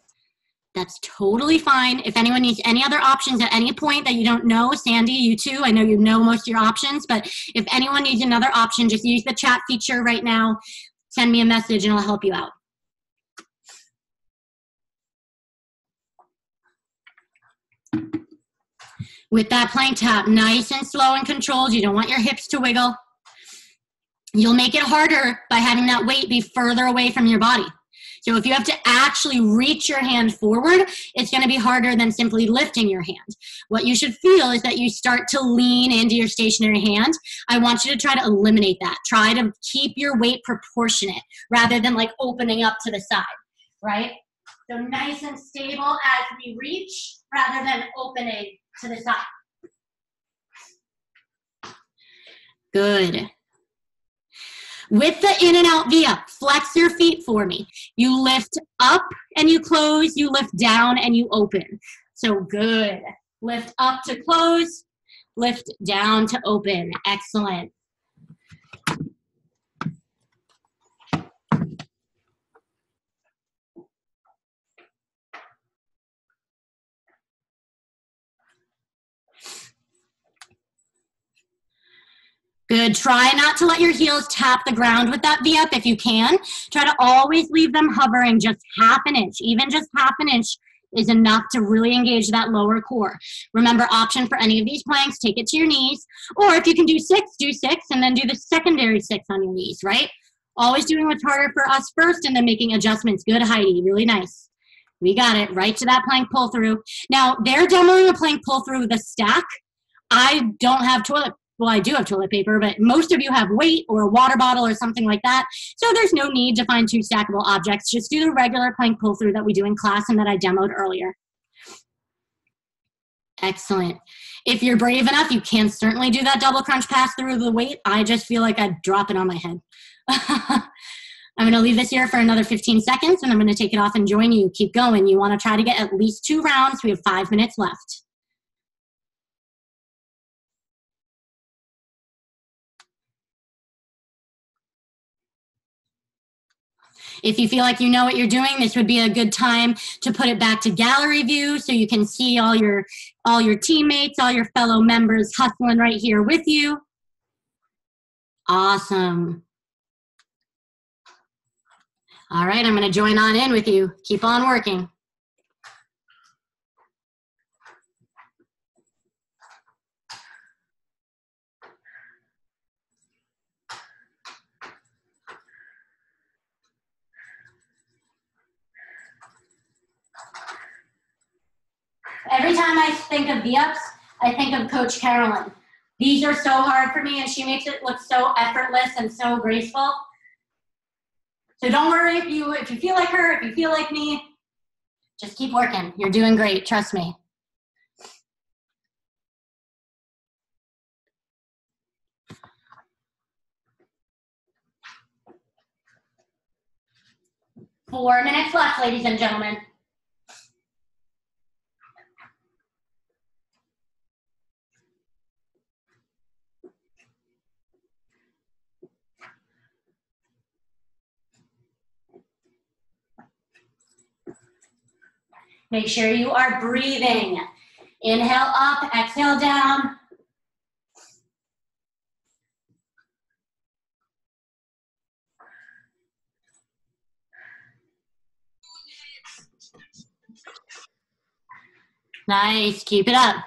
That's totally fine. If anyone needs any other options at any point that you don't know, Sandy, you too, I know you know most of your options, but if anyone needs another option, just use the chat feature right now. Send me a message and I'll help you out. With that plank tap, nice and slow and controlled. You don't want your hips to wiggle. You'll make it harder by having that weight be further away from your body. So if you have to actually reach your hand forward, it's going to be harder than simply lifting your hand. What you should feel is that you start to lean into your stationary hand. I want you to try to eliminate that. Try to keep your weight proportionate rather than like opening up to the side, right? So nice and stable as we reach rather than opening to the side. Good. With the in and out V-up, flex your feet for me. You lift up and you close, you lift down and you open. So good. Lift up to close, lift down to open. Excellent. Good. Try not to let your heels tap the ground with that V-up if you can. Try to always leave them hovering just half an inch. Even just half an inch is enough to really engage that lower core. Remember, option for any of these planks, take it to your knees. Or if you can do 6, do 6, and then do the secondary 6 on your knees, right? Always doing what's harder for us first and then making adjustments. Good, Heidi. Really nice. We got it. Right to that plank pull through. Now, they're demoing a plank pull through with a stack. I don't have well, I do have toilet paper, but most of you have weight or a water bottle or something like that. So there's no need to find 2 stackable objects. Just do the regular plank pull through that we do in class and that I demoed earlier. Excellent. If you're brave enough, you can certainly do that double crunch pass through the weight. I just feel like I'd drop it on my head. I'm going to leave this here for another 15 seconds, and I'm going to take it off and join you. Keep going. You want to try to get at least 2 rounds. We have 5 minutes left. If you feel like you know what you're doing, this would be a good time to put it back to gallery view so you can see all your teammates, all your fellow members hustling right here with you. Awesome. All right, I'm going to join on in with you. Keep on working. Every time I think of V-ups, I think of Coach Carolyn. These are so hard for me, and she makes it look so effortless and so graceful. So don't worry if you feel like her, if you feel like me, just keep working. You're doing great, trust me. Four minutes left, ladies and gentlemen. Make sure you are breathing. Inhale up, exhale down. Nice, keep it up.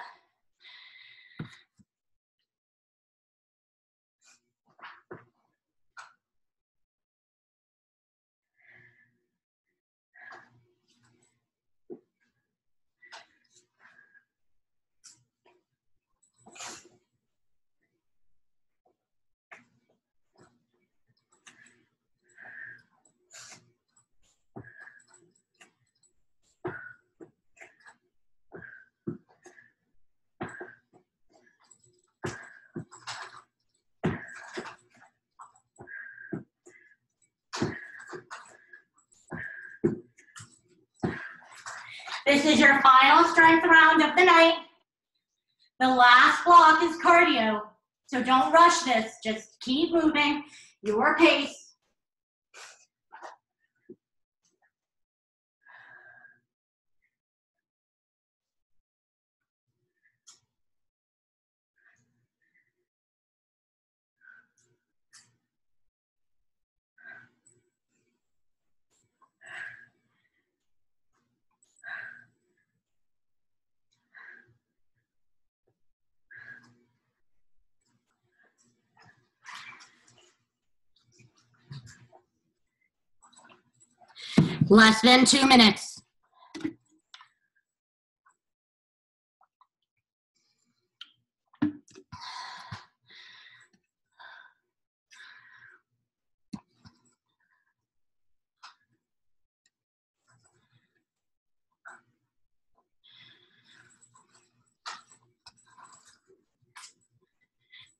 This is your final strength round of the night. The last block is cardio, so don't rush this. Just keep moving your pace. Less than 2 minutes.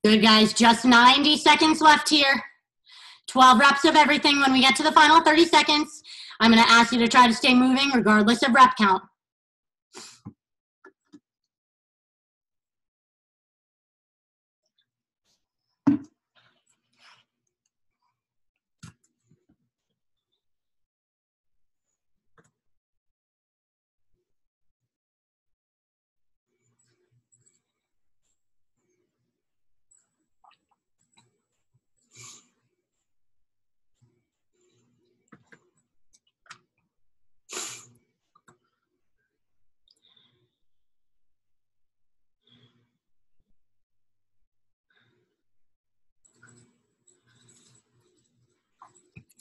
Good, guys. Just 90 seconds left here. 12 reps of everything. When we get to the final 30 seconds, I'm going to ask you to try to stay moving regardless of rep count.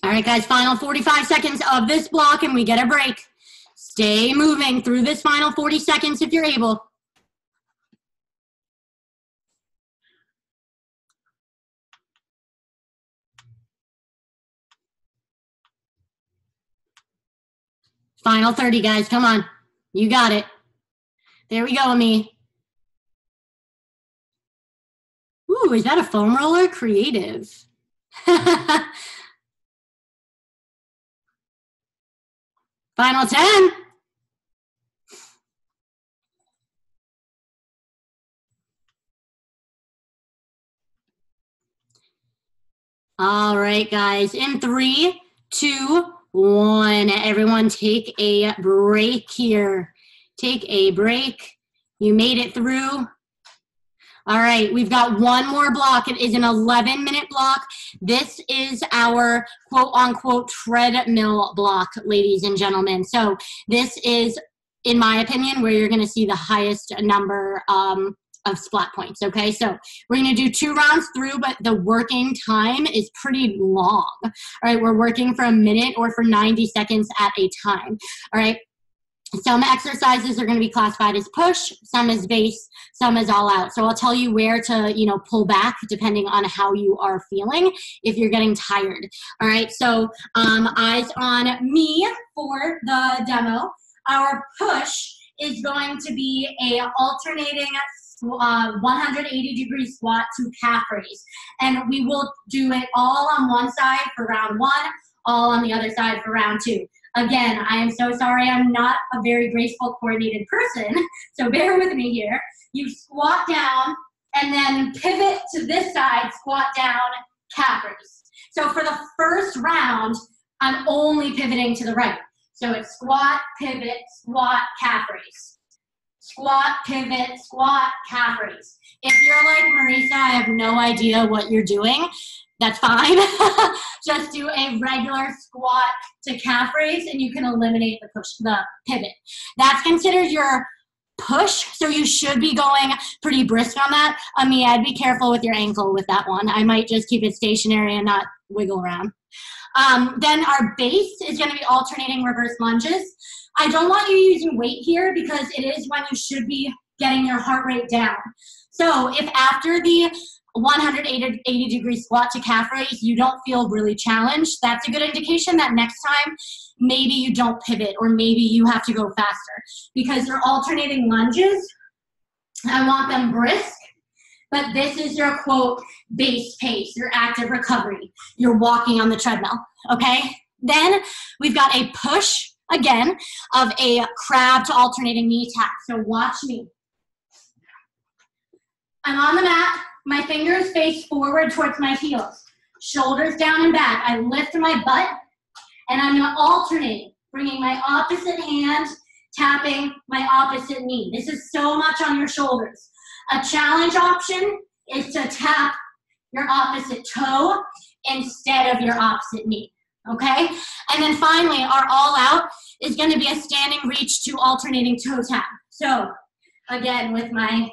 All right, guys, final 45 seconds of this block, and we get a break. Stay moving through this final 40 seconds if you're able. Final 30, guys, come on. You got it. There we go, Ami. Ooh, is that a foam roller? Creative. Final 10. All right, guys, in 3, 2, 1. Everyone take a break here. Take a break. You made it through. All right, we've got one more block. It is an 11-minute block. This is our quote-unquote treadmill block, ladies and gentlemen. So this is, in my opinion, where you're going to see the highest number of splat points, okay? So we're going to do 2 rounds through, but the working time is pretty long. All right, we're working for a minute or for 90 seconds at a time. All right. Some exercises are going to be classified as push, some as base, some as all out. So I'll tell you where to, pull back depending on how you are feeling if you're getting tired. All right, so eyes on me for the demo. Our push is going to be a alternating 180-degree squat to calf raise. And we will do it all on one side for round 1, all on the other side for round 2. Again, I am so sorry, I'm not a very graceful, coordinated person, so bear with me here. You squat down and then pivot to this side, squat down, calf raise. So for the first round, I'm only pivoting to the right. So it's squat, pivot, squat, calf raise. Squat, pivot, squat, calf raise. If you're like, Marisa, I have no idea what you're doing, that's fine. Just do a regular squat to calf raise and you can eliminate the pivot. That's considered your push, so you should be going pretty brisk on that. Ami, I'd be careful with your ankle with that one. I might just keep it stationary and not wiggle around. Then our base is going to be alternating reverse lunges. I don't want you using weight here because it is when you should be getting your heart rate down. So if after the 180-degree squat to calf raise, you don't feel really challenged, that's a good indication that next time maybe you don't pivot or maybe you have to go faster. Because you're alternating lunges, I want them brisk, but this is your quote base pace, your active recovery. You're walking on the treadmill, okay? Then we've got a push, again, of a crab to alternating knee tap. So watch me. I'm on the mat. My fingers face forward towards my heels. Shoulders down and back. I lift my butt, and I'm going to alternate, bringing my opposite hand, tapping my opposite knee. This is so much on your shoulders. A challenge option is to tap your opposite toe instead of your opposite knee, okay? And then finally, our all out is going to be a standing reach to alternating toe tap. So, again, with my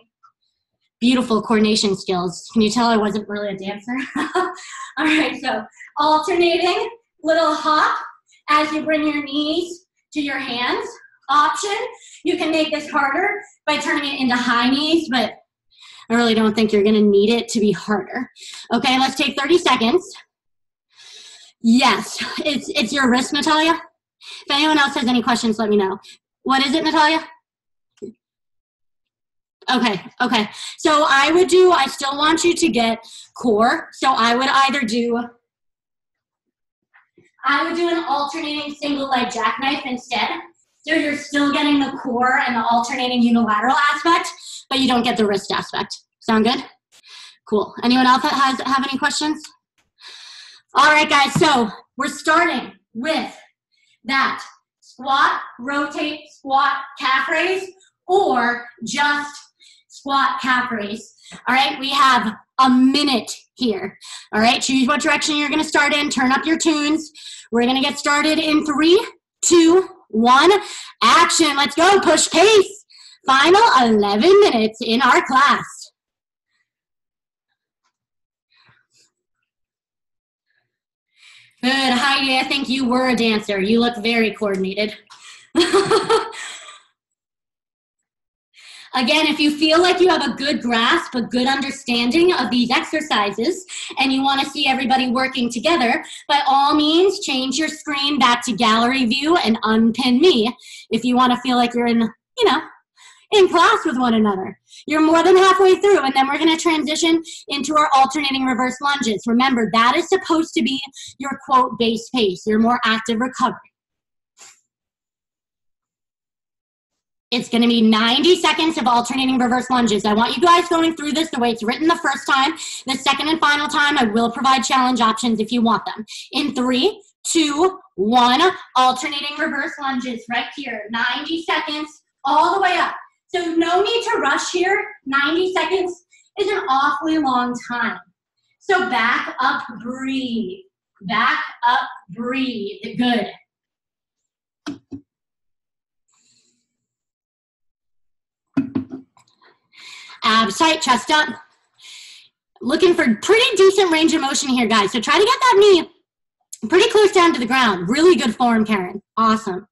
beautiful coordination skills. Can you tell I wasn't really a dancer? All right, so alternating, little hop, as you bring your knees to your hands. Option, you can make this harder by turning it into high knees, but I really don't think you're gonna need it to be harder. Okay, let's take 30 seconds. Yes, it's your wrist, Natalia. If anyone else has any questions, let me know. What is it, Natalia? Okay. So I still want you to get core. So I would do an alternating single leg jackknife instead. So you're still getting the core and the alternating unilateral aspect, but you don't get the wrist aspect. Sound good? Cool. Anyone else that have any questions? All right, guys. So we're starting with that squat, rotate, squat, calf raise, or just squat, calf raise. All right, we have a minute here. All right, choose what direction you're gonna start in, turn up your tunes. We're gonna get started in 3, 2, 1, action. Let's go, push pace. Final 11 minutes in our class. Good, Heidi, I think you were a dancer. You look very coordinated. Again, if you feel like you have a good grasp, a good understanding of these exercises, and you want to see everybody working together, by all means, change your screen back to gallery view and unpin me if you want to feel like you're in class with one another. You're more than halfway through, and then we're going to transition into our alternating reverse lunges. Remember, that is supposed to be your quote base pace, your more active recovery. It's going to be 90 seconds of alternating reverse lunges. I want you guys going through this the way it's written the first time. The second and final time, I will provide challenge options if you want them. In 3, 2, 1, alternating reverse lunges right here. 90 seconds all the way up. So no need to rush here. 90 seconds is an awfully long time. So back up, breathe. Back up, breathe. Good. Abs tight, chest up. Looking for pretty decent range of motion here, guys. So try to get that knee pretty close down to the ground. Really good form, Karen. Awesome.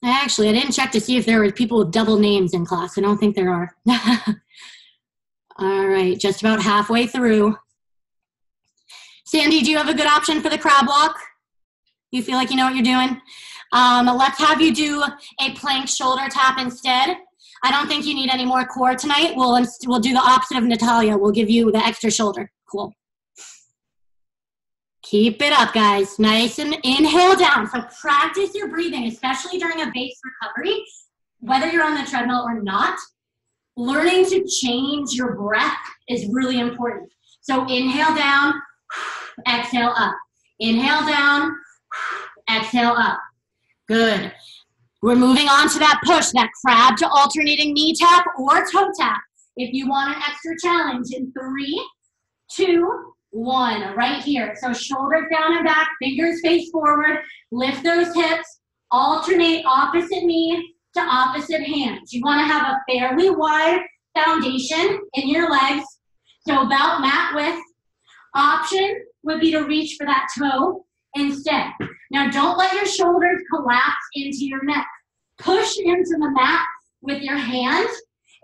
Actually, I didn't check to see if there were people with double names in class. I don't think there are. All right, just about halfway through. Sandy, do you have a good option for the crab walk? You feel like you know what you're doing? Let's have you do a plank shoulder tap instead. I don't think you need any more core tonight. We'll do the opposite of Natalia. We'll give you the extra shoulder. Cool. Keep it up, guys. Nice and inhale down. So practice your breathing, especially during a base recovery, whether you're on the treadmill or not. Learning to change your breath is really important. So inhale down, exhale up. Inhale down, exhale up. Good. We're moving on to that push, that crab to alternating knee tap or toe tap. If you want an extra challenge in 3, 2, 1, right here. So shoulders down and back, fingers face forward, lift those hips, alternate opposite knee to opposite hands. You want to have a fairly wide foundation in your legs, so about mat width. Option would be to reach for that toe instead. Now don't let your shoulders collapse into your neck. Push into the mat with your hands.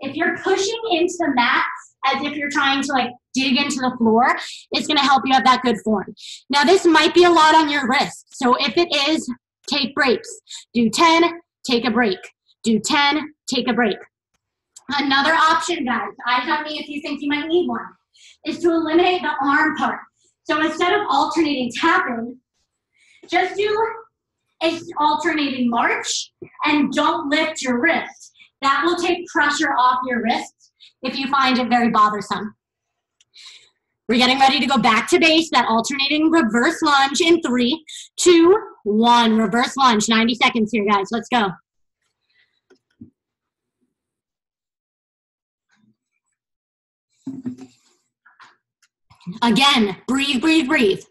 If you're pushing into the mat as if you're trying to like dig into the floor, it's gonna help you have that good form. Now this might be a lot on your wrist. So if it is, take breaks. Do 10, take a break. Do 10, take a break. Another option, guys, eyes on me if you think you might need one, is to eliminate the arm part. So instead of alternating tapping, just do a alternating march and don't lift your wrist. That will take pressure off your wrists if you find it very bothersome. We're getting ready to go back to base, that alternating reverse lunge in 3, 2, 1. Reverse lunge, 90 seconds here, guys. Let's go. Again, breathe, breathe, breathe.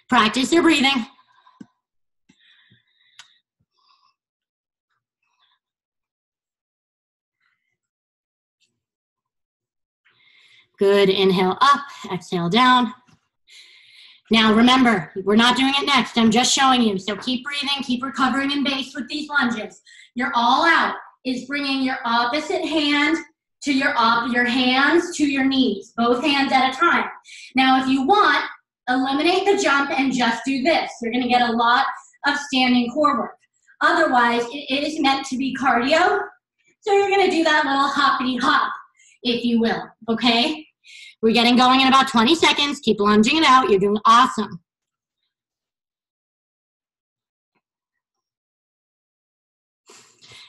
Practice your breathing. Good, inhale up, exhale down. Now remember, we're not doing it next. I'm just showing you. So keep breathing, keep recovering in base with these lunges. Your all out is bringing your opposite hand to your hands to your knees, both hands at a time. Now if you want, eliminate the jump and just do this. You're gonna get a lot of standing core work. Otherwise, it is meant to be cardio. So you're gonna do that little hoppity hop, if you will, okay? We're getting going in about 20 seconds. Keep lunging it out. You're doing awesome.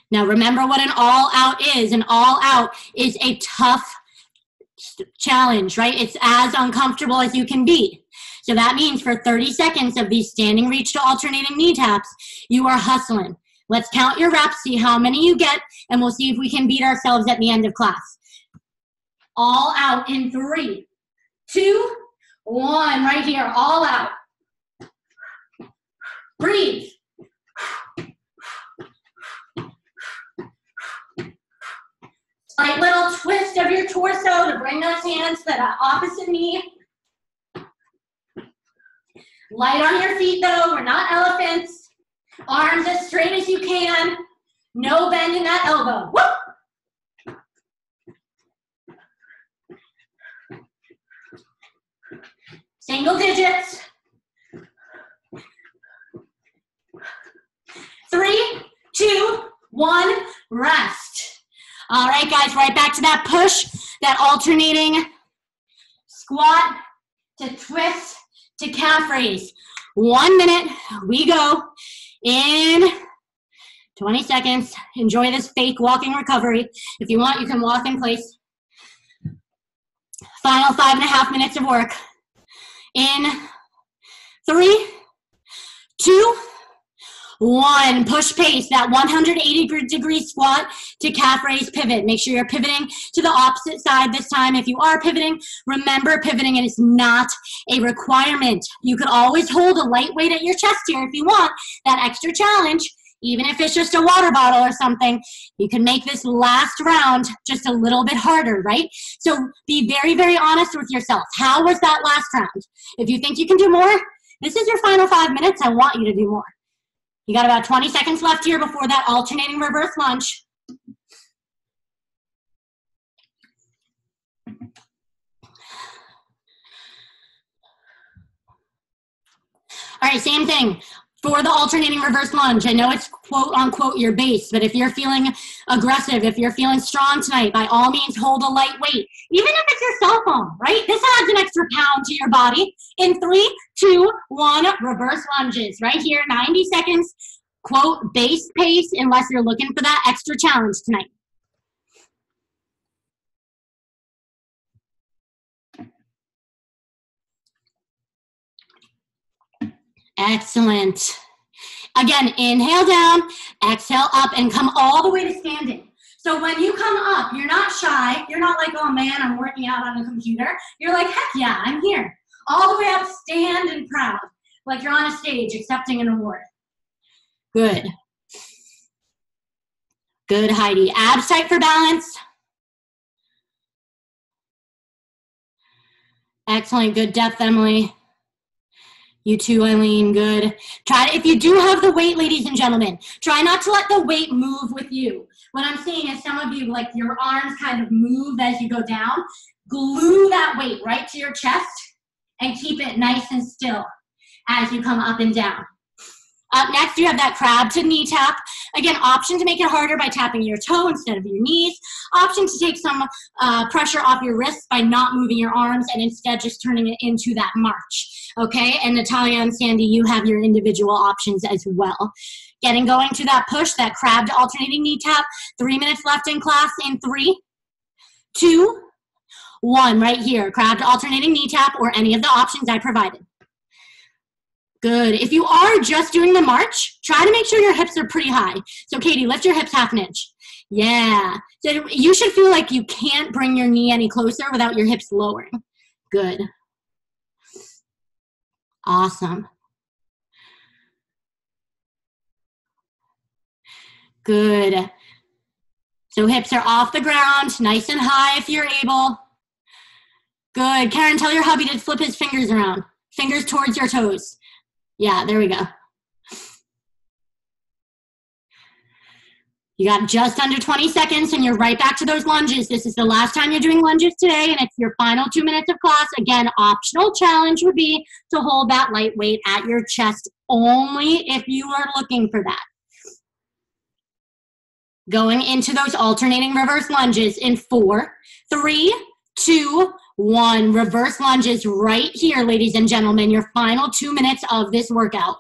Now remember what an all out is. An all out is a tough challenge, right? It's as uncomfortable as you can be. So that means for 30 seconds of these standing reach to alternating knee taps, you are hustling. Let's count your reps, see how many you get, and we'll see if we can beat ourselves at the end of class. All out in 3, 2, 1, right here, all out. Breathe. Slight little twist of your torso to bring those hands to the opposite knee. Light on your feet though, we're not elephants. Arms as straight as you can. No bend in that elbow. Woo! Single digits. 3, 2, 1, rest. All right, guys, right back to that push, that alternating squat to twist to calf raise. 1 minute, we go in 20 seconds. Enjoy this fake walking recovery. If you want, you can walk in place. Final 5.5 minutes of work. In 3, 2, 1. Push pace, that 180-degree squat to calf raise pivot. Make sure you're pivoting to the opposite side this time. If you are pivoting, remember pivoting is not a requirement. You could always hold a light weight at your chest here if you want that extra challenge. Even if it's just a water bottle or something, you can make this last round just a little bit harder, right? So be very, very honest with yourself. How was that last round? If you think you can do more, this is your final 5 minutes. I want you to do more. You got about 20 seconds left here before that alternating reverse lunge. All right, same thing. For the alternating reverse lunge, I know it's quote unquote your base, but if you're feeling aggressive, if you're feeling strong tonight, by all means hold a light weight. Even if it's your cell phone, right? This adds an extra pound to your body. In 3, 2, 1, reverse lunges. Right here, 90 seconds, quote, base pace, unless you're looking for that extra challenge tonight. Excellent. Again, inhale down, exhale up, and come all the way to standing. So when you come up, you're not shy. You're not like, oh man, I'm working out on a computer. You're like, heck yeah, I'm here. All the way up, stand and proud, like you're on a stage accepting an award. Good. Good, Heidi. Abs tight for balance. Excellent. Good depth, Emily. You too, Eileen. Good. Try to, if you do have the weight, ladies and gentlemen, try not to let the weight move with you. What I'm seeing is some of you, like your arms kind of move as you go down. Glue that weight right to your chest and keep it nice and still as you come up and down. Up next, you have that crab to knee tap. Again, option to make it harder by tapping your toe instead of your knees. Option to take some pressure off your wrists by not moving your arms and instead just turning it into that march. Okay, and Natalia and Sandy, you have your individual options as well. Getting going to that push, that crab to alternating knee tap. 3 minutes left in class in 3, 2, 1. Right here, crab to alternating knee tap or any of the options I provided. Good. If you are just doing the march, try to make sure your hips are pretty high. So Katie, lift your hips half an inch. Yeah. So you should feel like you can't bring your knee any closer without your hips lowering. Good. Awesome. Good. So hips are off the ground, nice and high if you're able. Good. Karen, tell your hubby to flip his fingers around. Fingers towards your toes. Yeah, there we go. You got just under 20 seconds and you're right back to those lunges. This is the last time you're doing lunges today and it's your final 2 minutes of class. Again, optional challenge would be to hold that light weight at your chest only if you are looking for that. Going into those alternating reverse lunges in 4, 3, 2, 1. Reverse lunges right here, ladies and gentlemen, your final 2 minutes of this workout.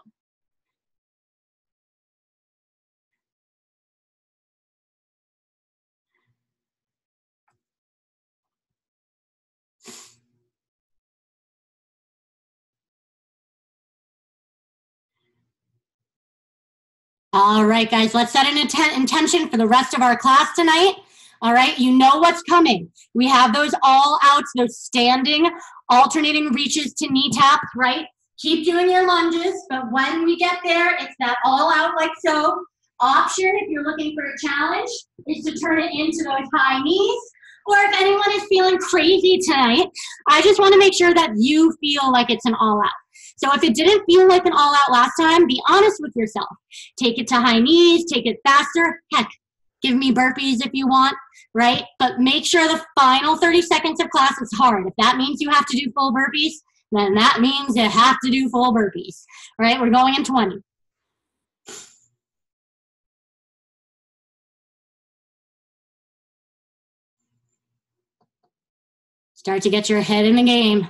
All right, guys, let's set an intention for the rest of our class tonight. All right, you know what's coming. We have those all outs, those standing, alternating reaches to knee taps, right? Keep doing your lunges, but when we get there, it's that all out like so. Option, if you're looking for a challenge, is to turn it into those high knees. Or if anyone is feeling crazy tonight, I just want to make sure that you feel like it's an all out. So if it didn't feel like an all out last time, be honest with yourself. Take it to high knees, take it faster. Heck, give me burpees if you want, right? But make sure the final 30 seconds of class is hard. If that means you have to do full burpees, then that means you have to do full burpees, right? We're going in 20. Start to get your head in the game.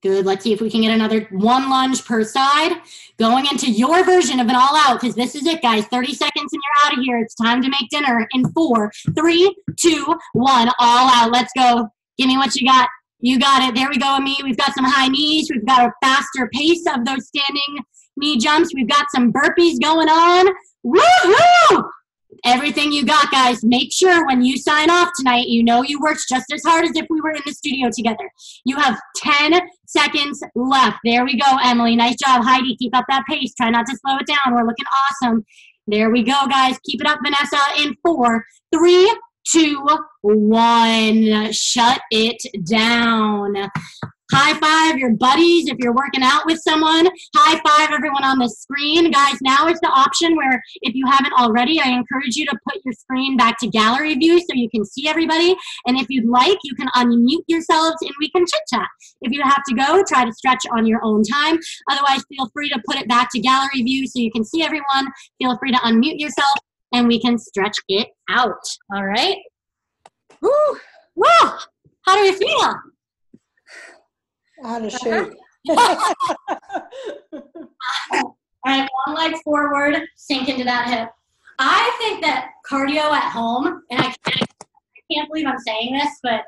Good, let's see if we can get another 1 lunge per side. Going into your version of an all out, because this is it, guys. 30 seconds and you're out of here. It's time to make dinner in 4, 3, 2, 1, all out. Let's go. Give me what you got. You got it. There we go, Ami. We've got some high knees. We've got a faster pace of those standing knee jumps. We've got some burpees going on. Woo-hoo! Everything you got, guys. Make sure when you sign off tonight, you know you worked just as hard as if we were in the studio together. You have 10 seconds left. There we go, Emily. Nice job, Heidi. Keep up that pace. Try not to slow it down. We're looking awesome. There we go, guys. Keep it up, Vanessa, in 4, 3, 2, 1. Shut it down. High five your buddies if you're working out with someone. High five everyone on the screen. Guys, now is the option where if you haven't already, I encourage you to put your screen back to gallery view so you can see everybody. And if you'd like, you can unmute yourselves and we can chit chat. If you have to go, try to stretch on your own time. Otherwise, feel free to put it back to gallery view so you can see everyone. Feel free to unmute yourself and we can stretch it out. All right? Woo! Woo! How do you feel? Out of shape. All right, 1 leg forward, sink into that hip. I think that cardio at home, and I can't believe I'm saying this, but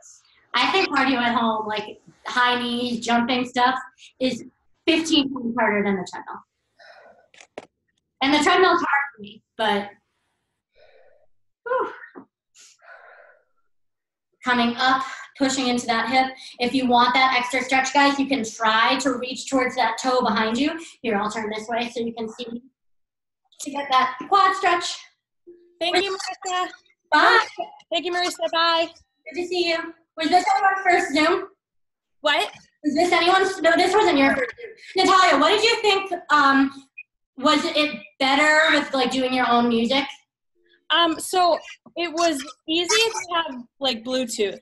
I think cardio at home, like high knees, jumping stuff, is 15 times harder than the treadmill. And the treadmill's hard for me, but whew. Coming up, pushing into that hip. If you want that extra stretch, guys, you can try to reach towards that toe behind you. Here, I'll turn this way so you can see to get that quad stretch. Thank you, Marisa. Bye. Thank you, Marisa. Bye. Good to see you. Was this anyone's first Zoom? What? Was this anyone's? No, this wasn't your first Zoom. Natalia, what did you think? Was it better with like doing your own music? So it was easy to have like Bluetooth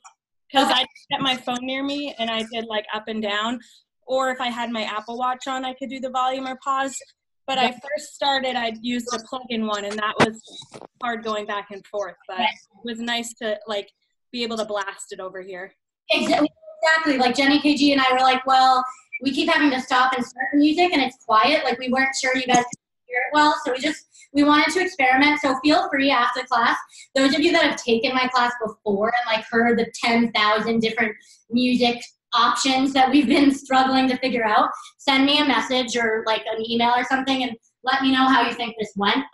because I kept my phone near me and I did like up and down, or if I had my Apple Watch on, I could do the volume or pause. But I first started, I used a plug-in one, and that was hard going back and forth. But it was nice to like be able to blast it over here. Exactly. Like Jenny KG and I were like, well, we keep having to stop and start the music, and it's quiet. Like we weren't sure you guys could hear it well, so we wanted to experiment. So feel free after class. Those of you that have taken my class before and like heard the 10,000 different music options that we've been struggling to figure out, send me a message or like an email or something and let me know how you think this went.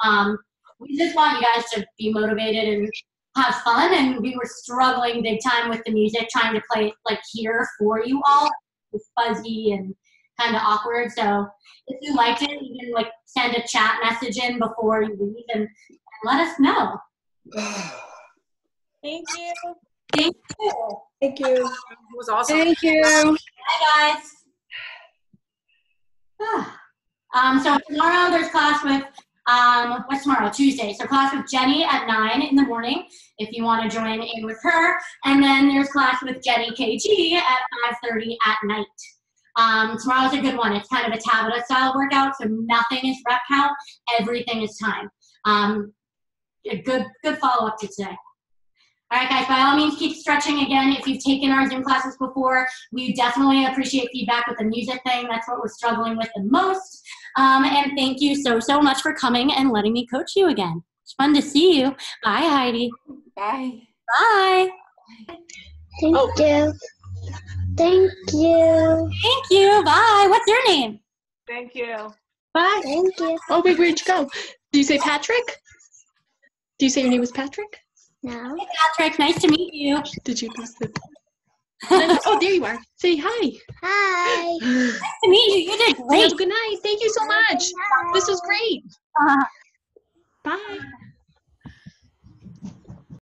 We just want you guys to be motivated and have fun, and we were struggling big time with the music, trying to play like here for you all. It's fuzzy and kind of awkward. So if you liked it, you can like send a chat message in before you leave and let us know. Thank you. Thank you. Thank you. It was awesome. Thank you. Bye, guys. So tomorrow there's class with, what's tomorrow? Tuesday. So class with Jenny at 9 in the morning, if you want to join in with her. And then there's class with Jenny KG at 5:30 at night. Tomorrow's a good one. It's kind of a Tabata style workout, so nothing is rep count. Everything is time. A good follow-up to today. All right, guys, by all means, keep stretching. Again, if you've taken our Zoom classes before, we definitely appreciate feedback with the music thing. That's what we're struggling with the most. And thank you so much for coming and letting me coach you again. It's fun to see you. Bye, Heidi. Bye. Bye. Thank you. Thank you. Thank you. Bye. What's your name? Thank you. Bye. Thank you. Oh, wait, where'd you go? Do you say Patrick? Do you say your name was Patrick? No. Hey, Patrick. Nice to meet you. Did you post it? Oh, there you are. Say hi. Hi. Nice to meet you. You did great. Have a good night. Thank you so much. This was great. Bye.